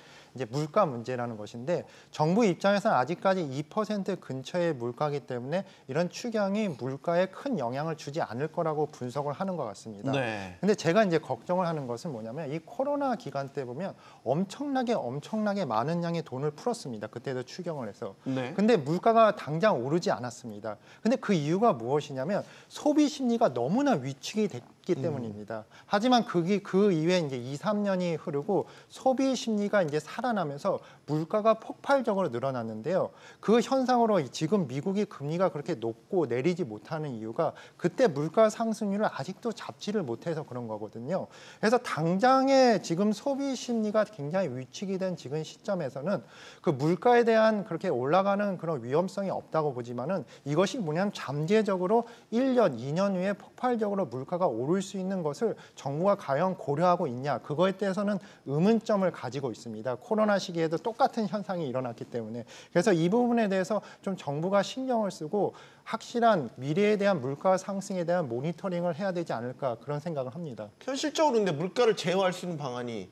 물가 문제라는 것인데 정부 입장에서는 아직까지 2% 근처의 물가이기 때문에 이런 추경이 물가에 큰 영향을 주지 않을 거라고 분석을 하는 것 같습니다. 네. 근데 제가 이제 걱정을 하는 것은 뭐냐면 이 코로나 기간 때 보면 엄청나게 많은 양의 돈을 풀었습니다. 그때도 추경을 해서. 네. 근데 물가가 당장 오르지 않았습니다. 근데 그 이유가 무엇이냐면 소비 심리가 너무나 위축이 됐기 때문입니다. 하지만 그 이후에 이제 2, 3년이 흐르고 소비 심리가 이제 살아나면서 물가가 폭발적으로 늘어났는데요. 그 현상으로 지금 미국이 금리가 그렇게 높고 내리지 못하는 이유가 그때 물가 상승률을 아직도 잡지를 못해서 그런 거거든요. 그래서 당장의 지금 소비 심리가 굉장히 위축이 된 지금 시점에서는 그 물가에 대한 그렇게 올라가는 그런 위험성이 없다고 보지만은 이것이 뭐냐면 잠재적으로 1년, 2년 후에 폭발적으로 물가가 오를 수 있는 것을 정부가 과연 고려하고 있냐 그거에 대해서는 의문점을 가지고 있습니다. 코로나 시기에도 똑같은 현상이 일어났기 때문에 그래서 이 부분에 대해서 좀 정부가 신경을 쓰고 확실한 미래에 대한 물가 상승에 대한 모니터링을 해야 되지 않을까 그런 생각을 합니다. 현실적으로 근데 물가를 제어할 수 있는 방안이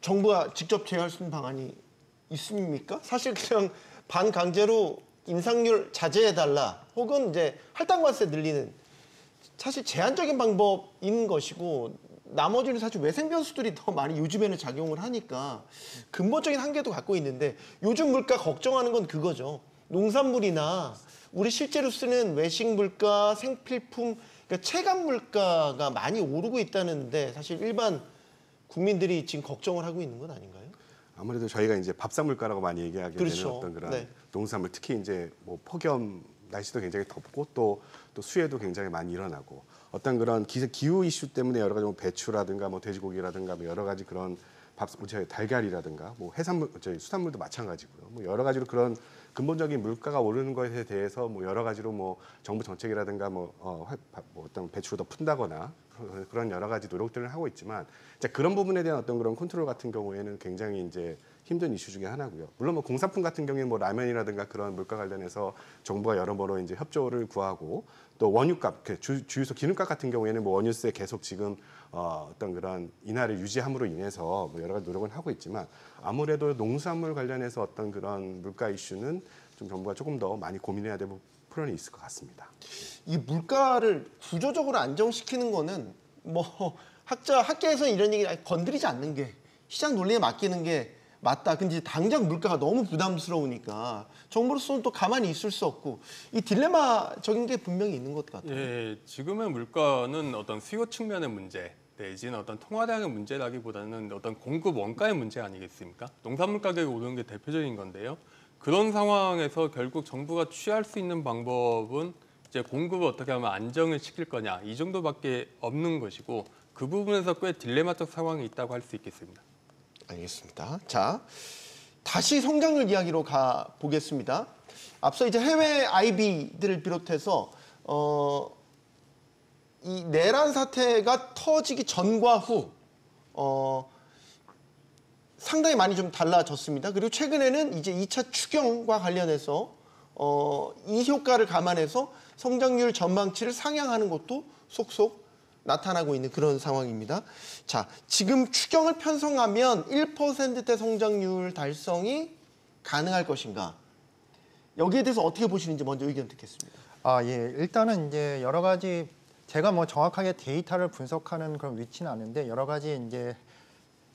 정부가 직접 제어할 수 있는 방안이 있습니까? 사실 그냥 반강제로 인상률 자제해달라 혹은 이제 할당관세 늘리는 사실 제한적인 방법인 것이고 나머지는 사실 외생 변수들이 더 많이 요즘에는 작용을 하니까 근본적인 한계도 갖고 있는데 요즘 물가 걱정하는 건 그거죠. 농산물이나 우리 실제로 쓰는 외식 물가, 생필품, 그러니까 체감 물가가 많이 오르고 있다는데 사실 일반 국민들이 지금 걱정을 하고 있는 건 아닌가요? 아무래도 저희가 이제 밥상 물가라고 많이 얘기하게 그렇죠. 되는 어떤 그런 네. 농산물 특히 이제 뭐 폭염 날씨도 굉장히 덥고 또 수해도 굉장히 많이 일어나고 어떤 그런 기후 이슈 때문에 여러 가지 뭐 배추라든가 뭐 돼지고기라든가 뭐 여러 가지 그런 달걀이라든가 뭐 해산물, 수산물도 마찬가지고요. 뭐 여러 가지로 그런 근본적인 물가가 오르는 것에 대해서 뭐 여러 가지로 뭐 정부 정책이라든가 어떤 배출을 더 푼다거나 그런 여러 가지 노력들을 하고 있지만 이제 그런 부분에 대한 어떤 그런 컨트롤 같은 경우에는 굉장히 이제 힘든 이슈 중에 하나고요. 물론 뭐 공산품 같은 경우에는 뭐 라면이라든가 그런 물가 관련해서 정부가 여러모로 이제 협조를 구하고 또 원유값, 주유소 기름값 같은 경우에는 뭐 원유세 계속 지금 어떤 그런 인하를 유지함으로 인해서 뭐 여러 가지 노력을 하고 있지만 아무래도 농수산물 관련해서 어떤 그런 물가 이슈는 좀 정부가 조금 더 많이 고민해야 될 필요는 있을 것 같습니다. 이 물가를 구조적으로 안정시키는 거는 뭐 학계에서는 이런 얘기 건드리지 않는 게 시장 논리에 맡기는 게 맞다. 근데 당장 물가가 너무 부담스러우니까 정부로서는 또 가만히 있을 수 없고 이 딜레마적인 게 분명히 있는 것 같아요. 예, 지금의 물가는 어떤 수요 측면의 문제 내지는 어떤 통화량의 문제라기보다는 어떤 공급 원가의 문제 아니겠습니까? 농산물 가격이 오르는 게 대표적인 건데요. 그런 상황에서 결국 정부가 취할 수 있는 방법은 이제 공급을 어떻게 하면 안정을 시킬 거냐 이 정도밖에 없는 것이고 그 부분에서 꽤 딜레마적 상황이 있다고 할 수 있겠습니다. 알겠습니다. 자, 다시 성장률 이야기로 가 보겠습니다. 앞서 이제 해외 IB들을 비롯해서 이 내란 사태가 터지기 전과 후 상당히 많이 좀 달라졌습니다. 그리고 최근에는 이제 2차 추경과 관련해서 이 효과를 감안해서 성장률 전망치를 상향하는 것도 속속 나타나고 있는 그런 상황입니다. 자, 지금 추경을 편성하면 1%대 성장률 달성이 가능할 것인가? 여기에 대해서 어떻게 보시는지 먼저 의견 듣겠습니다. 예. 일단은 이제 여러 가지 제가 뭐 정확하게 데이터를 분석하는 그런 위치는 아닌데 여러 가지 이제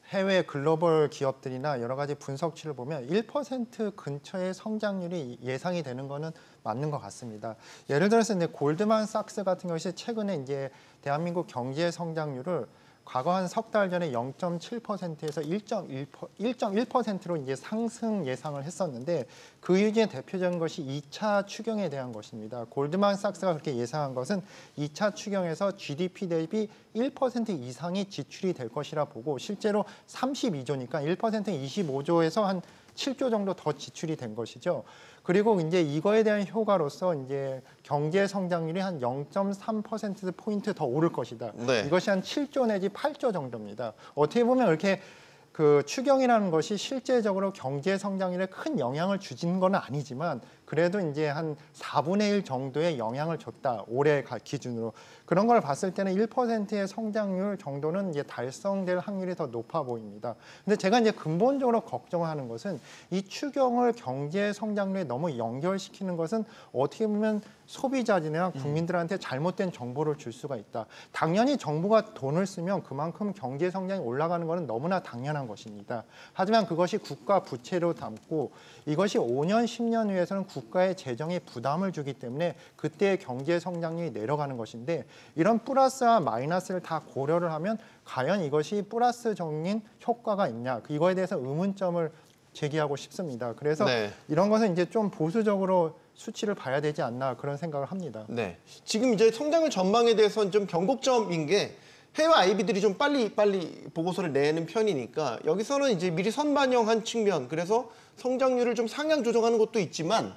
해외 글로벌 기업들이나 여러 가지 분석치를 보면 1% 근처의 성장률이 예상이 되는 거는 맞는 것 같습니다. 예를 들어서 이제 골드만삭스 같은 것이 최근에 이제 대한민국 경제 성장률을 과거 한 석 달 전에 0.7%에서 1.1%로 이제 상승 예상을 했었는데 그 이유 중에 대표적인 것이 2차 추경에 대한 것입니다. 골드만삭스가 그렇게 예상한 것은 2차 추경에서 GDP 대비 1% 이상이 지출이 될 것이라 보고 실제로 32조니까 1%는 25조에서 한 7조 정도 더 지출이 된 것이죠. 그리고 이제 이거에 대한 효과로서 이제 경제 성장률이 한 0.3%포인트 더 오를 것이다. 네. 이것이 한 7조 내지 8조 정도입니다. 어떻게 보면 이렇게 그 추경이라는 것이 실제적으로 경제 성장률에 큰 영향을 주진 건 아니지만 그래도 이제 한 4분의 1 정도의 영향을 줬다. 올해 기준으로. 그런 걸 봤을 때는 1%의 성장률 정도는 이제 달성될 확률이 더 높아 보입니다. 근데 제가 이제 근본적으로 걱정하는 것은 이 추경을 경제 성장률에 너무 연결시키는 것은 어떻게 보면 소비자들이나 국민들한테 잘못된 정보를 줄 수가 있다. 당연히 정부가 돈을 쓰면 그만큼 경제 성장이 올라가는 것은 너무나 당연한 것입니다. 하지만 그것이 국가 부채로 담고 이것이 5년, 10년 후에서는 국가의 재정에 부담을 주기 때문에 그때의 경제 성장률이 내려가는 것인데 이런 플러스와 마이너스를 다 고려를 하면 과연 이것이 플러스적인 효과가 있냐 이거에 대해서 의문점을 제기하고 싶습니다. 그래서 네. 이런 것은 이제 좀 보수적으로 수치를 봐야 되지 않나 그런 생각을 합니다. 네. 지금 이제 성장률 전망에 대해서는 좀 변곡점인 게 해외 IB들이 좀 빨리 보고서를 내는 편이니까 여기서는 이제 미리 선반영한 측면 그래서 성장률을 좀 상향 조정하는 것도 있지만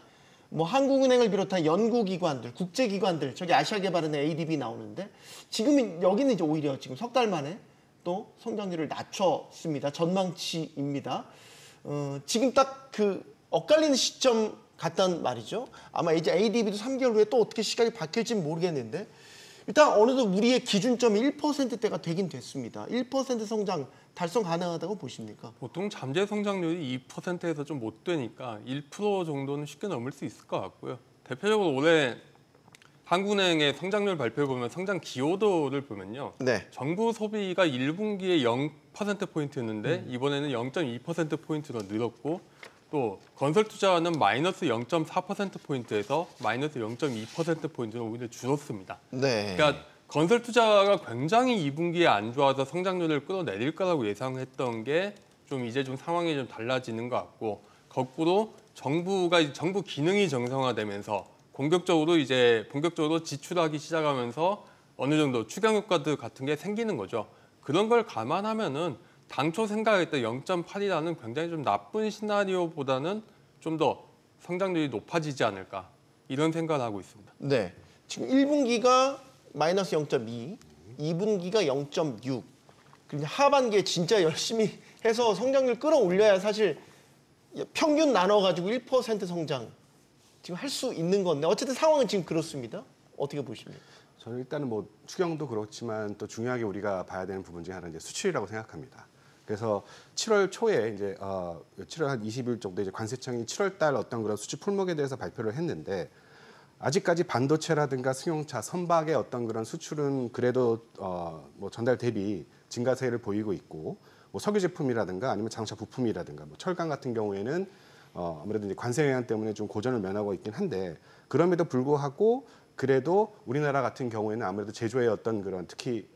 뭐 한국은행을 비롯한 연구기관들, 국제기관들 저기 아시아개발은행 ADB 나오는데 지금 여기는 이제 오히려 지금 석 달 만에 또 성장률을 낮췄습니다. 전망치입니다. 지금 딱 그 엇갈리는 시점 같단 말이죠. 아마 이제 ADB도 3개월 후에 또 어떻게 시각이 바뀔지는 모르겠는데 일단 어느덧 우리의 기준점이 1%대가 되긴 됐습니다. 1% 성장 달성 가능하다고 보십니까? 보통 잠재 성장률이 2%에서 좀 못 되니까 1% 정도는 쉽게 넘을 수 있을 것 같고요. 대표적으로 올해 한국은행의 성장률 발표를 보면 성장 기여도를 보면요. 네. 정부 소비가 1분기에 0%포인트였는데 이번에는 0.2%포인트로 늘었고 또 건설 투자는 마이너스 0.4%포인트에서 마이너스 0.2%포인트로 오히려 줄었습니다. 네. 그러니까 건설 투자가 굉장히 2분기에 안 좋아서 성장률을 끌어내릴 거라고 예상했던 게 좀 이제 좀 상황이 좀 달라지는 것 같고 거꾸로 정부 기능이 정상화되면서 본격적으로 지출하기 시작하면서 어느 정도 추경 효과들 같은 게 생기는 거죠. 그런 걸 감안하면은 당초 생각했던 0.8이라는 굉장히 좀 나쁜 시나리오보다는 좀 더 성장률이 높아지지 않을까 이런 생각을 하고 있습니다. 네. 지금 1분기가 마이너스 0.2, 2분기가 0.6. 그리고 하반기에 진짜 열심히 해서 성장률 끌어올려야 사실 평균 나눠가지고 1% 성장 지금 할 수 있는 건데 어쨌든 상황은 지금 그렇습니다. 어떻게 보십니까? 저는 일단은 뭐 추경도 그렇지만 또 중요하게 우리가 봐야 되는 부분 중에 하나는 이제 수출이라고 생각합니다. 그래서 7월 초에 이제 7월 한 20일 정도 이제 관세청이 7월 달 어떤 그런 수출 품목에 대해서 발표를 했는데 아직까지 반도체라든가 승용차, 선박의 어떤 그런 수출은 그래도 뭐 전달 대비 증가세를 보이고 있고 뭐 석유 제품이라든가 아니면 자동차 부품이라든가 뭐 철강 같은 경우에는 아무래도 이제 관세 영향 때문에 좀 고전을 면하고 있긴 한데 그럼에도 불구하고 그래도 우리나라 같은 경우에는 아무래도 제조의 어떤 그런 특히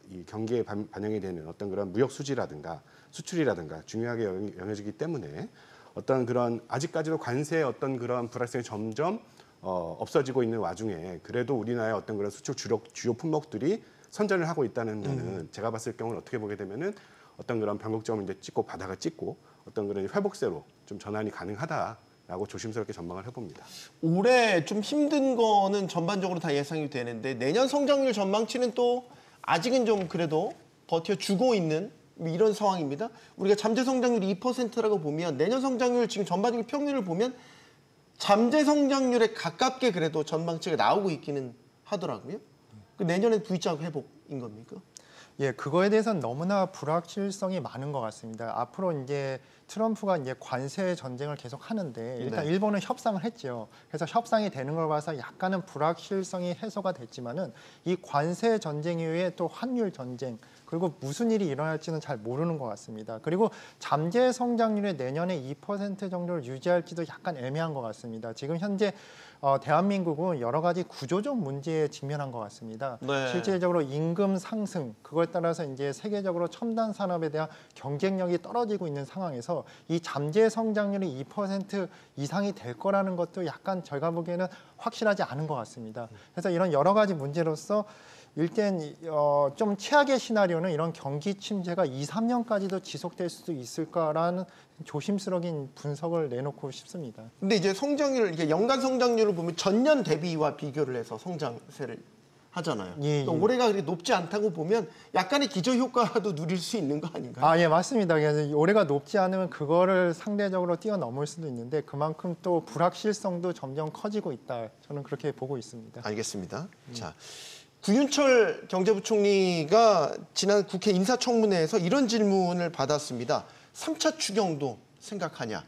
이 경기에 반영이 되는 어떤 그런 무역 수지라든가 수출이라든가 중요하게 영향지기 때문에 어떤 그런 아직까지도 관세의 어떤 그런 불확실성이 점점 없어지고 있는 와중에 그래도 우리나라의 어떤 그런 수출 주요 품목들이 선전을 하고 있다는 데는 제가 봤을 경우는 어떻게 보게 되면은 어떤 그런 변곡점을 이제 찍고 바닥을 찍고 어떤 그런 회복세로 좀 전환이 가능하다라고 조심스럽게 전망을 해봅니다. 올해 좀 힘든 거는 전반적으로 다 예상이 되는데 내년 성장률 전망치는 또 아직은 좀 그래도 버텨주고 있는 이런 상황입니다. 우리가 잠재 성장률이 2%라고 보면 내년 성장률 지금 전반적인 평균을 보면 잠재 성장률에 가깝게 그래도 전망치가 나오고 있기는 하더라고요. 그 내년엔 V자 회복인 겁니까? 예, 그거에 대해서는 너무나 불확실성이 많은 것 같습니다. 앞으로 이제 트럼프가 이제 관세 전쟁을 계속 하는데 일단 네. 일본은 협상을 했죠. 그래서 협상이 되는 걸 봐서 약간은 불확실성이 해소가 됐지만은 이 관세 전쟁 이후에 또 환율 전쟁 그리고 무슨 일이 일어날지는 잘 모르는 것 같습니다. 그리고 잠재 성장률이 내년에 2% 정도를 유지할지도 약간 애매한 것 같습니다. 지금 현재 대한민국은 여러 가지 구조적 문제에 직면한 것 같습니다. 네. 실질적으로 임금 상승, 그거에 따라서 이제 세계적으로 첨단 산업에 대한 경쟁력이 떨어지고 있는 상황에서 이 잠재 성장률이 2% 이상이 될 거라는 것도 약간 제가 보기에는 확실하지 않은 것 같습니다. 그래서 이런 여러 가지 문제로서 일단 좀 최악의 시나리오는 이런 경기 침체가 2, 3년까지도 지속될 수도 있을까라는 조심스러운 분석을 내놓고 싶습니다. 근데 이제 성장률 이게 연간 성장률을 보면 전년 대비와 비교를 해서 성장세를 하잖아요. 예, 또 예. 올해가 그렇게 높지 않다고 보면 약간의 기저 효과도 누릴 수 있는 거 아닌가요? 아, 예, 맞습니다. 그래서 올해가 높지 않으면 그거를 상대적으로 뛰어넘을 수도 있는데 그만큼 또 불확실성도 점점 커지고 있다. 저는 그렇게 보고 있습니다. 알겠습니다. 자, 구윤철 경제부총리가 지난 국회 인사청문회에서 이런 질문을 받았습니다. 3차 추경도 생각하냐?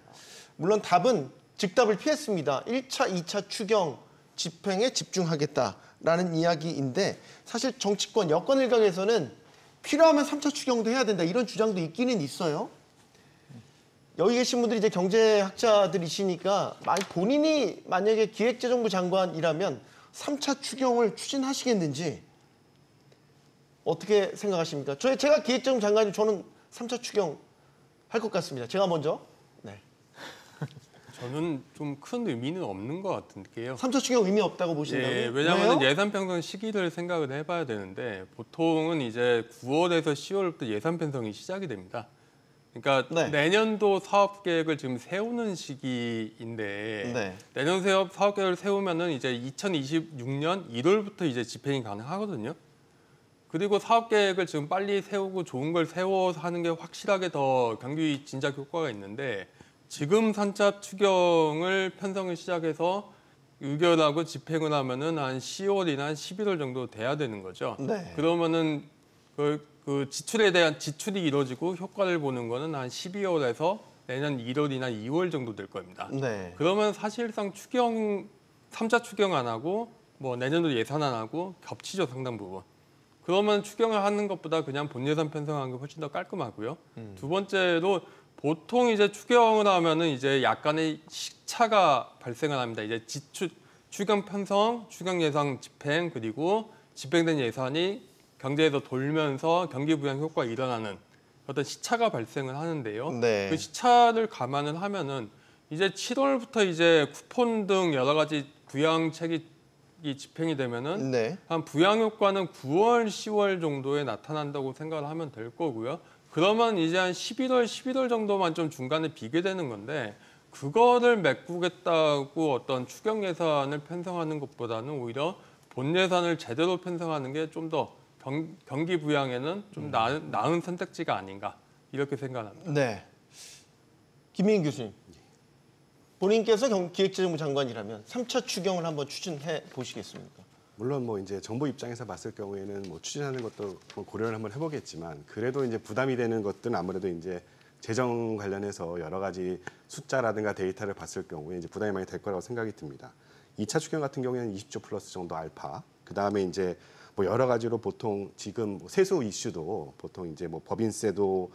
물론 답은 즉답을 피했습니다. 1차, 2차 추경 집행에 집중하겠다라는 이야기인데 사실 정치권, 여권 일각에서는 필요하면 3차 추경도 해야 된다 이런 주장도 있기는 있어요. 여기 계신 분들이 이제 경제학자들이시니까 본인이 만약에 기획재정부 장관이라면 3차 추경을 추진하시겠는지 어떻게 생각하십니까? 제가 기획재정부 장관이면 저는 3차 추경 할 것 같습니다. 제가 먼저. 네. 저는 좀 큰 의미는 없는 것 같은데요. 3차 추경 의미 없다고 보신다고요? 예, 왜냐하면 왜요? 예산 편성 시기를 생각을 해봐야 되는데 보통은 이제 9월에서 10월부터 예산 편성이 시작이 됩니다. 그러니까 네. 내년도 사업 계획을 지금 세우는 시기인데 네. 내년 사업 계획을 세우면은 이제 2026년 1월부터 이제 집행이 가능하거든요. 그리고 사업 계획을 지금 빨리 세우고 좋은 걸 세워서 하는 게 확실하게 더 경기 진작 효과가 있는데 지금 3차 추경을 편성을 시작해서 의결하고 집행을 하면은 한 10월이나 11월 정도 돼야 되는 거죠. 네. 그러면은 그 지출에 대한 지출이 이루어지고 효과를 보는 거는 한 12월에서 내년 1월이나 2월 정도 될 겁니다. 네. 그러면 사실상 3차 추경 안 하고 뭐 내년도 예산 안 하고 겹치죠, 상당 부분. 그러면 추경을 하는 것보다 그냥 본 예산 편성하는 게 훨씬 더 깔끔하고요. 두 번째로 보통 이제 추경을 하면은 이제 약간의 시차가 발생을 합니다. 이제 추경 편성, 추경 예산 집행 그리고 집행된 예산이 경제에서 돌면서 경기 부양 효과가 일어나는 어떤 시차가 발생을 하는데요. 네. 그 시차를 감안을 하면은 이제 7월부터 이제 쿠폰 등 여러 가지 부양책이 집행이 되면은 네. 한 부양 효과는 9월, 10월 정도에 나타난다고 생각을 하면 될 거고요. 그러면 이제 한 11월 정도만 좀 중간에 비게 되는 건데 그거를 메꾸겠다고 어떤 추경 예산을 편성하는 것보다는 오히려 본 예산을 제대로 편성하는 게 좀 더 경기 부양에는 좀 나은 선택지가 아닌가 이렇게 생각합니다. 네. 김민희 교수님, 본인께서 기획재정부 장관이라면 3차 추경을 한번 추진해 보시겠습니까? 물론 뭐 이제 정부 입장에서 봤을 경우에는 뭐 추진하는 것도 뭐 고려를 한번 해보겠지만 그래도 이제 부담이 되는 것들은 아무래도 이제 재정 관련해서 여러 가지 숫자라든가 데이터를 봤을 경우에 이제 부담이 많이 될 거라고 생각이 듭니다. 2차 추경 같은 경우에는 20조 플러스 정도 알파, 그 다음에 이제 뭐 여러 가지로 보통 지금 세수 이슈도 보통 이제 뭐 법인세도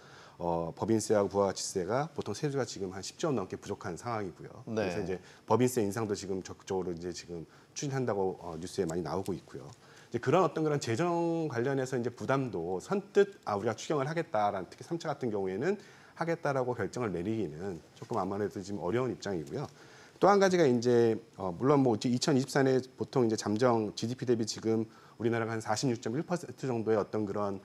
법인세하고 부가가치세가 보통 세수가 지금 한 10조 원 넘게 부족한 상황이고요. 네. 그래서 이제 법인세 인상도 지금 적극적으로 이제 지금 추진한다고 뉴스에 많이 나오고 있고요. 이제 그런 재정 관련해서 이제 부담도 선뜻 우리가 추경을 하겠다라는 특히 3차 같은 경우에는 하겠다라고 결정을 내리기는 조금 아무래도 지금 어려운 입장이고요. 또 한 가지가 이제 물론 뭐 2024년에 보통 이제 잠정 GDP 대비 지금 우리나라가 한 46.1% 정도의 어떤 그런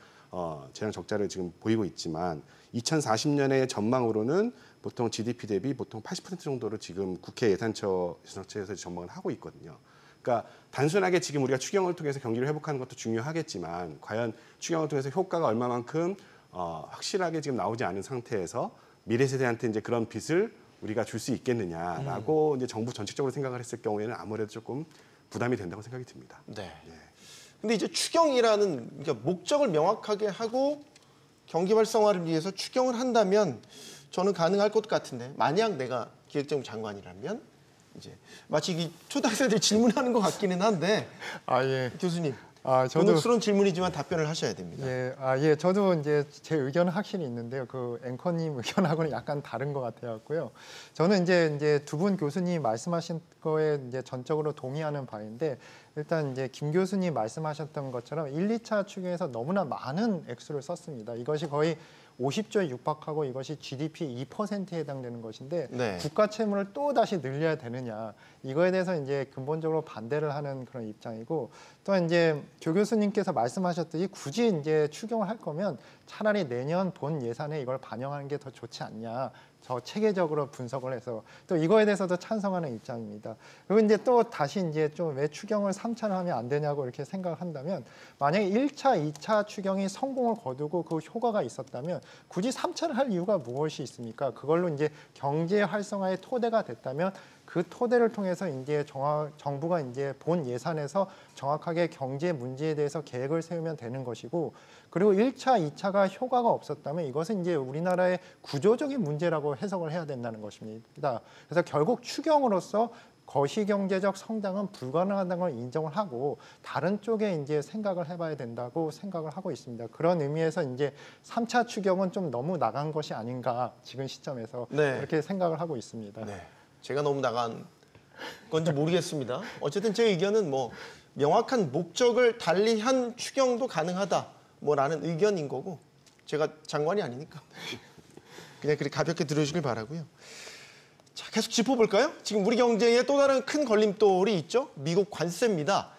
재정 적자를 지금 보이고 있지만 2040년의 전망으로는 보통 GDP 대비 보통 80% 정도를 지금 국회 예산처에서 전망을 하고 있거든요. 그러니까 단순하게 지금 우리가 추경을 통해서 경기를 회복하는 것도 중요하겠지만 과연 추경을 통해서 효과가 얼마만큼 확실하게 지금 나오지 않은 상태에서 미래 세대한테 이제 그런 빚을 우리가 줄 수 있겠느냐라고 이제 정부 전체적으로 생각을 했을 경우에는 아무래도 조금 부담이 된다고 생각이 듭니다. 네. 근데 이제 추경이라는 그러니까 목적을 명확하게 하고 경기 활성화를 위해서 추경을 한다면 저는 가능할 것 같은데 만약 내가 기획재정부 장관이라면 이제 마치 초등학생들이 질문하는 것 같기는 한데 예. 교수님 저도 곤혹스러운 질문이지만 답변을 하셔야 됩니다. 예, 저도 이제 제 의견은 확실히 있는데요. 그 앵커님 의견하고는 약간 다른 것 같아갖고요. 저는 이제 두 분 교수님 말씀하신 거에 이제 전적으로 동의하는 바인데 일단 이제 김 교수님 말씀하셨던 것처럼 1, 2차 추경에서 너무나 많은 액수를 썼습니다. 이것이 거의 50조에 육박하고 이것이 GDP 2%에 해당되는 것인데 네. 국가 채무를 또 다시 늘려야 되느냐 이거에 대해서 이제 근본적으로 반대를 하는 그런 입장이고 또 이제 조 교수님께서 말씀하셨듯이 굳이 이제 추경을 할 거면 차라리 내년 본 예산에 이걸 반영하는 게 더 좋지 않냐. 저 체계적으로 분석을 해서 또 이거에 대해서도 찬성하는 입장입니다. 그리고 이제 또 다시 이제 좀 왜 추경을 3차를 하면 안 되냐고 이렇게 생각을 한다면 만약에 1차, 2차 추경이 성공을 거두고 그 효과가 있었다면 굳이 3차를 할 이유가 무엇이 있습니까? 그걸로 이제 경제 활성화의 토대가 됐다면 그 토대를 통해서 이제 정부가 이제 본 예산에서 정확하게 경제 문제에 대해서 계획을 세우면 되는 것이고 그리고 1차, 2차가 효과가 없었다면 이것은 이제 우리나라의 구조적인 문제라고 해석을 해야 된다는 것입니다. 그래서 결국 추경으로서 거시경제적 성장은 불가능하다는 걸 인정을 하고 다른 쪽에 이제 생각을 해봐야 된다고 생각을 하고 있습니다. 그런 의미에서 이제 3차 추경은 좀 너무 나간 것이 아닌가 지금 시점에서 네. 이렇게 생각을 하고 있습니다. 네. 제가 너무 나간 건지 모르겠습니다. 어쨌든 제 의견은 뭐 명확한 목적을 달리한 추경도 가능하다 뭐라는 의견인 거고 제가 장관이 아니니까 그냥 그렇게 가볍게 들어주시길 바라고요. 자, 계속 짚어볼까요? 지금 우리 경제에 또 다른 큰 걸림돌이 있죠. 미국 관세입니다.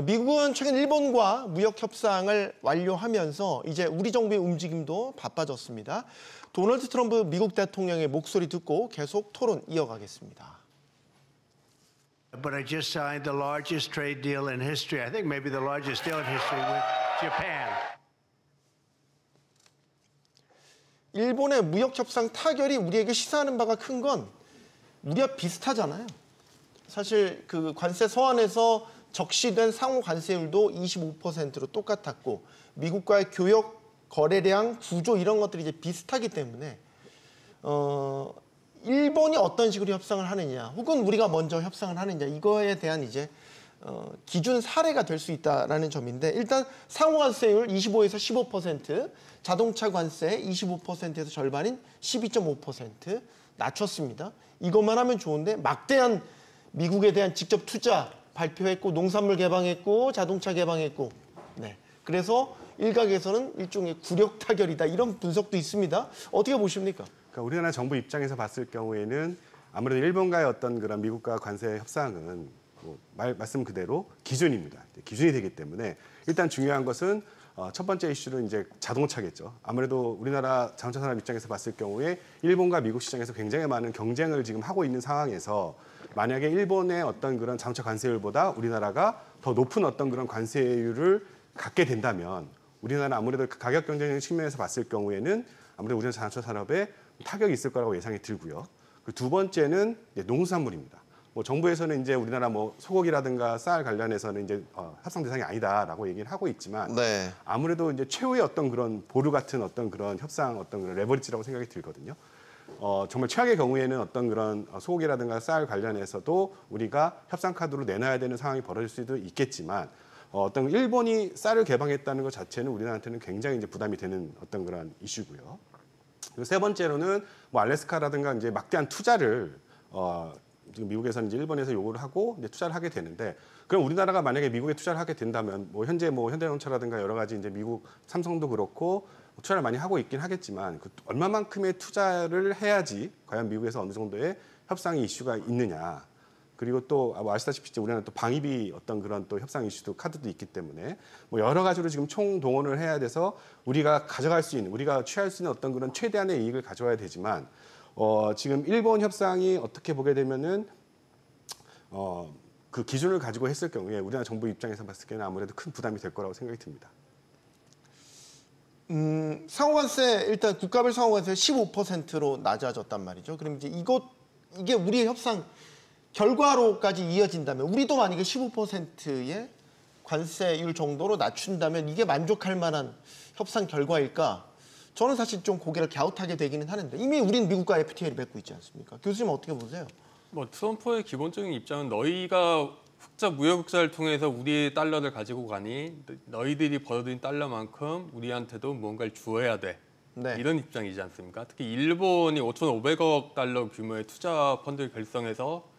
미국은 최근 일본과 무역 협상을 완료하면서 이제 우리 정부의 움직임도 바빠졌습니다. 도널드 트럼프 미국 대통령의 목소리 듣고 계속 토론 이어가겠습니다. But I just signed the largest trade deal in history. I think maybe the largest deal in history with Japan. 일본의 무역 협상 타결이 우리에게 시사하는 바가 큰 건 우리와 비슷하잖아요. 사실 그 관세 서한에서 적시된 상호 관세율도 25%로 똑같았고 미국과의 교역 거래량 구조 이런 것들이 이제 비슷하기 때문에 일본이 어떤 식으로 협상을 하느냐 혹은 우리가 먼저 협상을 하느냐 이거에 대한 이제 기준 사례가 될 수 있다라는 점인데 일단 상호 관세율 25에서 15%, 자동차 관세 25%에서 절반인 12.5% 낮췄습니다. 이것만 하면 좋은데 막대한 미국에 대한 직접 투자 발표했고 농산물 개방했고 자동차 개방했고 네. 그래서 일각에서는 일종의 굴욕 타결이다 이런 분석도 있습니다. 어떻게 보십니까? 그러니까 우리나라 정부 입장에서 봤을 경우에는 아무래도 일본과의 어떤 그런 미국과 관세 협상은 말씀 그대로 기준입니다. 기준이 되기 때문에 일단 중요한 것은 첫 번째 이슈는 이제 자동차겠죠. 아무래도 우리나라 자동차 산업 입장에서 봤을 경우에 일본과 미국 시장에서 굉장히 많은 경쟁을 지금 하고 있는 상황에서 만약에 일본의 어떤 그런 자동차 관세율보다 우리나라가 더 높은 어떤 그런 관세율을 갖게 된다면 우리나라 아무래도 가격 경쟁력 측면에서 봤을 경우에는 아무래도 우리나라 자동차 산업에 타격이 있을 거라고 예상이 들고요. 그 두 번째는 농수산물입니다. 뭐 정부에서는 이제 우리나라 뭐 소고기라든가 쌀 관련해서는 이제 협상 대상이 아니다라고 얘기를 하고 있지만 네. 아무래도 이제 최후의 어떤 그런 보루 같은 어떤 그런 협상 어떤 그런 레버리지라고 생각이 들거든요. 정말 최악의 경우에는 어떤 그런 소고기라든가 쌀 관련해서도 우리가 협상 카드로 내놔야 되는 상황이 벌어질 수도 있겠지만 어떤 일본이 쌀을 개방했다는 것 자체는 우리나라한테는 굉장히 이제 부담이 되는 어떤 그런 이슈고요. 그리고 세 번째로는 뭐 알래스카라든가 이제 막대한 투자를 지금 미국에서는 이제 일본에서 요구를 하고 이제 투자를 하게 되는데 그럼 우리나라가 만약에 미국에 투자를 하게 된다면 뭐 현재 뭐 현대자동차라든가 여러 가지 이제 미국 삼성도 그렇고 투자를 많이 하고 있긴 하겠지만 그 얼마만큼의 투자를 해야지 과연 미국에서 어느 정도의 협상 이슈가 있느냐. 그리고 또 아시다시피 우리나라는 또 방위비 어떤 그런 또 협상 이슈도 카드도 있기 때문에 뭐 여러 가지로 지금 총동원을 해야 돼서 우리가 가져갈 수 있는 우리가 취할 수 있는 어떤 그런 최대한의 이익을 가져와야 되지만 지금 일본 협상이 어떻게 보게 되면은 그 기준을 가지고 했을 경우에 우리나라 정부 입장에서 봤을 때는 아무래도 큰 부담이 될 거라고 생각이 듭니다. 상호관세 일단 국가별 상호관세 15%로 낮아졌단 말이죠. 그럼 이제 이게 우리의 협상 결과로까지 이어진다면 우리도 만약에 15%의 관세율 정도로 낮춘다면 이게 만족할 만한 협상 결과일까? 저는 사실 좀 고개를 갸웃하게 되기는 하는데 이미 우리는 미국과 FTA를 맺고 있지 않습니까? 교수님 어떻게 보세요? 뭐 트럼프의 기본적인 입장은 너희가 무역 흑자를 통해서 우리의 달러를 가지고 가니 너희들이 벌어들인 달러만큼 우리한테도 뭔가를 주어야 돼. 네. 이런 입장이지 않습니까? 특히 일본이 5,500억 달러 규모의 투자 펀드를 결성해서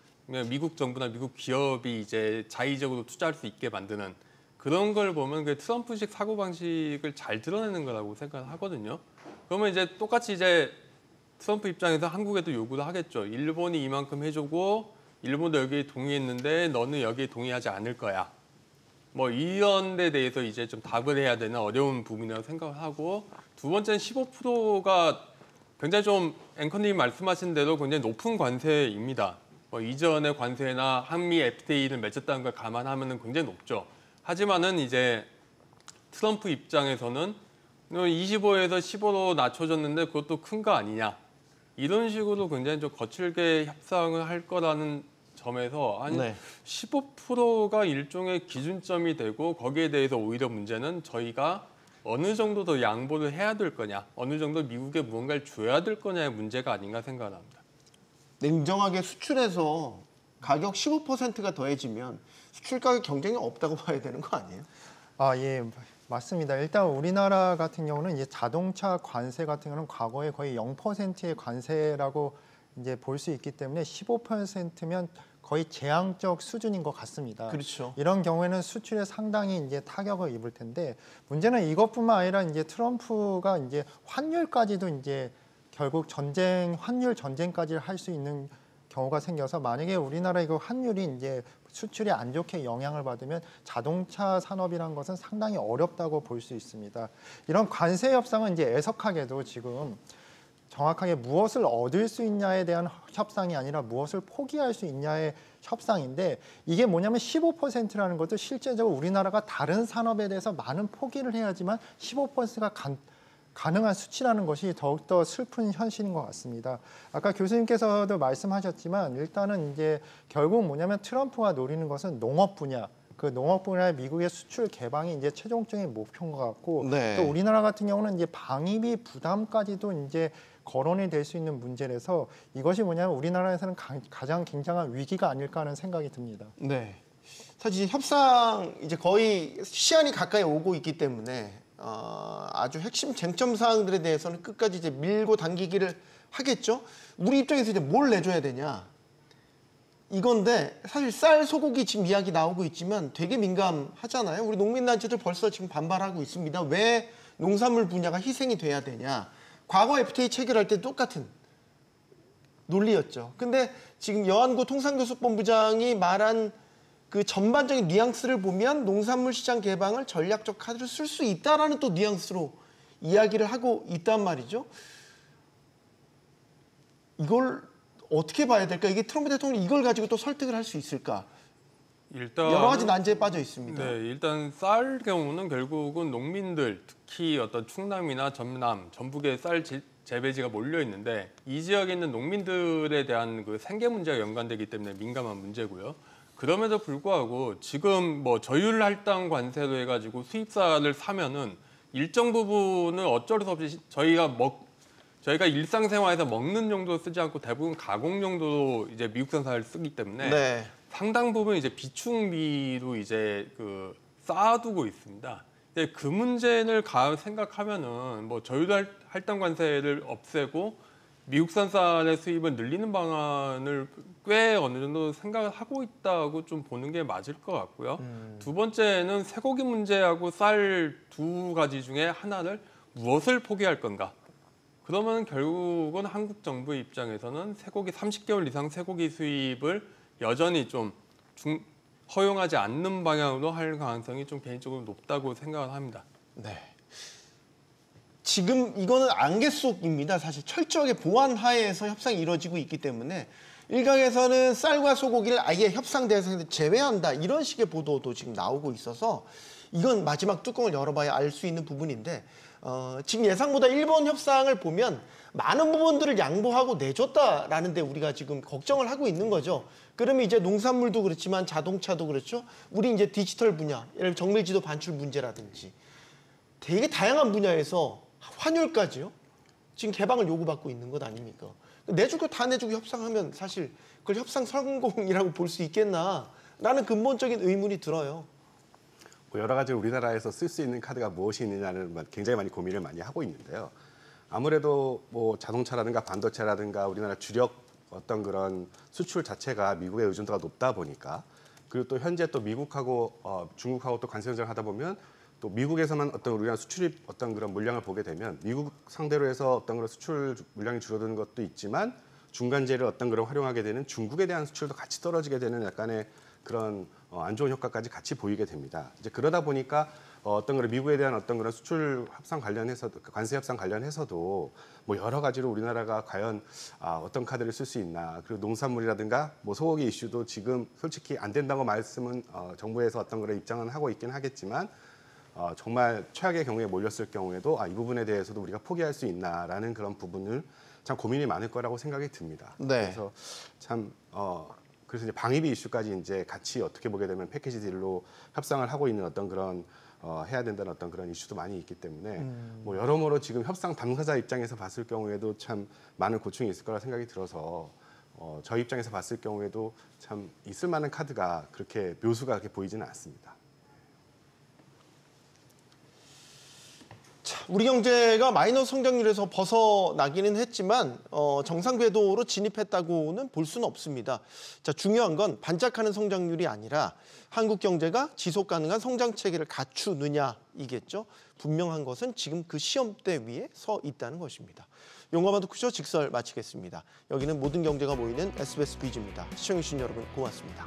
미국 정부나 미국 기업이 이제 자의적으로 투자할 수 있게 만드는 그런 걸 보면 그 트럼프식 사고방식을 잘 드러내는 거라고 생각을 하거든요. 그러면 이제 똑같이 이제 트럼프 입장에서 한국에도 요구를 하겠죠. 일본이 이만큼 해주고 일본도 여기에 동의했는데 너는 여기에 동의하지 않을 거야. 뭐 이런 데 대해서 이제 좀 답을 해야 되는 어려운 부분이라고 생각을 하고 두 번째는 15%가 굉장히 좀 앵커님 말씀하신 대로 굉장히 높은 관세입니다. 뭐 이전의 관세나 한미 FTA를 맺었다는 걸 감안하면 굉장히 높죠. 하지만은 이제 트럼프 입장에서는 25에서 15로 낮춰졌는데 그것도 큰 거 아니냐. 이런 식으로 굉장히 좀 거칠게 협상을 할 거라는 점에서 한 네. 15%가 일종의 기준점이 되고 거기에 대해서 오히려 문제는 저희가 어느 정도 더 양보를 해야 될 거냐, 어느 정도 미국에 무언가를 줘야 될 거냐의 문제가 아닌가 생각합니다. 냉정하게 수출에서 가격 15%가 더해지면 수출 가격 경쟁이 없다고 봐야 되는 거 아니에요? 예, 맞습니다. 일단 우리나라 같은 경우는 이제 자동차 관세 같은 경우는 과거에 거의 0%의 관세라고 이제 볼 수 있기 때문에 15%면 거의 재앙적 수준인 것 같습니다. 그렇죠. 이런 경우에는 수출에 상당히 이제 타격을 입을 텐데 문제는 이것뿐만 아니라 이제 트럼프가 이제 환율까지도 이제 결국 환율 전쟁까지 할 수 있는 경우가 생겨서 만약에 우리나라 이거 환율이 이제 수출이 안 좋게 영향을 받으면 자동차 산업이란 것은 상당히 어렵다고 볼 수 있습니다. 이런 관세 협상은 이제 애석하게도 지금 정확하게 무엇을 얻을 수 있냐에 대한 협상이 아니라 무엇을 포기할 수 있냐의 협상인데 이게 뭐냐면 15%라는 것도 실제적으로 우리나라가 다른 산업에 대해서 많은 포기를 해야지만 15%가 가능한 수치라는 것이 더욱더 슬픈 현실인 것 같습니다. 아까 교수님께서도 말씀하셨지만 일단은 이제 결국 뭐냐면 트럼프가 노리는 것은 농업 분야, 그 농업 분야의 미국의 수출 개방이 이제 최종적인 목표인 것 같고 네. 또 우리나라 같은 경우는 이제 방위비 부담까지도 이제 거론이 될 수 있는 문제라서 이것이 뭐냐면 우리나라에서는 가장 굉장한 위기가 아닐까 하는 생각이 듭니다. 네. 사실 협상 이제 거의 시한이 가까이 오고 있기 때문에 아주 핵심 쟁점 사항들에 대해서는 끝까지 이제 밀고 당기기를 하겠죠. 우리 입장에서 이제 뭘 내줘야 되냐 이건데 사실 쌀, 소고기 지금 이야기 나오고 있지만 되게 민감하잖아요. 우리 농민단체들 벌써 지금 반발하고 있습니다. 왜 농산물 분야가 희생이 돼야 되냐. 과거 FTA 체결할 때 똑같은 논리였죠. 근데 지금 여한구 통상교섭본부장이 말한 그 전반적인 뉘앙스를 보면 농산물 시장 개방을 전략적 카드로 쓸 수 있다라는 또 뉘앙스로 이야기를 하고 있단 말이죠. 이걸 어떻게 봐야 될까? 이게 트럼프 대통령이 이걸 가지고 또 설득을 할 수 있을까? 일단 여러 가지 난제에 빠져 있습니다. 네, 일단 쌀 경우는 결국은 농민들, 특히 어떤 충남이나 전남, 전북에 쌀 재배지가 몰려 있는데 이 지역에 있는 농민들에 대한 그 생계 문제가 연관되기 때문에 민감한 문제고요. 그럼에도 불구하고 지금 뭐 저율 할당 관세로 해가지고 수입쌀을 사면은 일정 부분을 어쩔 수 없이 저희가 일상생활에서 먹는 용도로 쓰지 않고 대부분 가공 용도로 이제 미국산 쌀을 쓰기 때문에 네. 상당 부분 이제 비축미로 이제 쌓아두고 있습니다. 근데 그 문제를 생각하면은 뭐 저율 할당 관세를 없애고 미국산 쌀의 수입을 늘리는 방안을 꽤 어느 정도 생각을 하고 있다고 좀 보는 게 맞을 것 같고요. 두 번째는 쇠고기 문제하고 쌀 두 가지 중에 하나를 무엇을 포기할 건가? 그러면 결국은 한국 정부 입장에서는 쇠고기 30개월 이상 쇠고기 수입을 여전히 좀 허용하지 않는 방향으로 할 가능성이 좀 개인적으로 높다고 생각을 합니다. 네. 지금 이거는 안개 속입니다. 사실 철저하게 보완 하에서 협상이 이루어지고 있기 때문에 일각에서는 쌀과 소고기를 아예 협상 대상에서 제외한다 이런 식의 보도도 지금 나오고 있어서 이건 마지막 뚜껑을 열어봐야 알 수 있는 부분인데 지금 예상보다 일본 협상을 보면 많은 부분들을 양보하고 내줬다라는 데 우리가 지금 걱정을 하고 있는 거죠. 그러면 이제 농산물도 그렇지만 자동차도 그렇죠. 우리 이제 디지털 분야, 예를 들면 정밀지도 반출 문제라든지 되게 다양한 분야에서 환율까지요. 지금 개방을 요구받고 있는 것 아닙니까? 내주고 다 내주고 협상하면 사실 그걸 협상 성공이라고 볼 수 있겠나라는 근본적인 의문이 들어요. 뭐 여러 가지 우리나라에서 쓸 수 있는 카드가 무엇이 있느냐는 굉장히 많이 고민을 많이 하고 있는데요. 아무래도 뭐 자동차라든가 반도체라든가 우리나라 주력 어떤 그런 수출 자체가 미국의 의존도가 높다 보니까 그리고 또 현재 또 미국하고 중국하고 또 관세 전쟁을 하다 보면 또 미국에서만 어떤 우리나라 수출입 어떤 그런 물량을 보게 되면 미국 상대로 해서 어떤 그런 수출 물량이 줄어드는 것도 있지만 중간재를 어떤 그런 활용하게 되는 중국에 대한 수출도 같이 떨어지게 되는 약간의 그런 안 좋은 효과까지 같이 보이게 됩니다. 이제 그러다 보니까 어떤 그런 미국에 대한 어떤 그런 수출 협상 관련해서 관세 협상 관련해서도 뭐 여러 가지로 우리나라가 과연 어떤 카드를 쓸 수 있나 그리고 농산물이라든가 뭐 소고기 이슈도 지금 솔직히 안 된다고 말씀은 정부에서 어떤 그런 입장은 하고 있긴 하겠지만 정말 최악의 경우에 몰렸을 경우에도 이 부분에 대해서도 우리가 포기할 수 있나라는 그런 부분을 참 고민이 많을 거라고 생각이 듭니다. 네. 그래서 참 그래서 이제 방위비 이슈까지 이제 같이 어떻게 보게 되면 패키지 딜로 협상을 하고 있는 어떤 그런 해야 된다는 어떤 그런 이슈도 많이 있기 때문에 뭐 여러모로 지금 협상 당사자 입장에서 봤을 경우에도 참 많은 고충이 있을 거라 생각이 들어서 저희 입장에서 봤을 경우에도 참 있을 만한 카드가 그렇게 묘수가 그렇게 보이지는 않습니다. 자, 우리 경제가 마이너스 성장률에서 벗어나기는 했지만 정상 궤도로 진입했다고는 볼 수는 없습니다. 자, 중요한 건 반짝하는 성장률이 아니라 한국 경제가 지속 가능한 성장 체계를 갖추느냐이겠죠. 분명한 것은 지금 그 시험대 위에 서 있다는 것입니다. 용감한 토크쇼 직설 마치겠습니다. 여기는 모든 경제가 모이는 SBS 비즈입니다. 시청해주신 여러분 고맙습니다.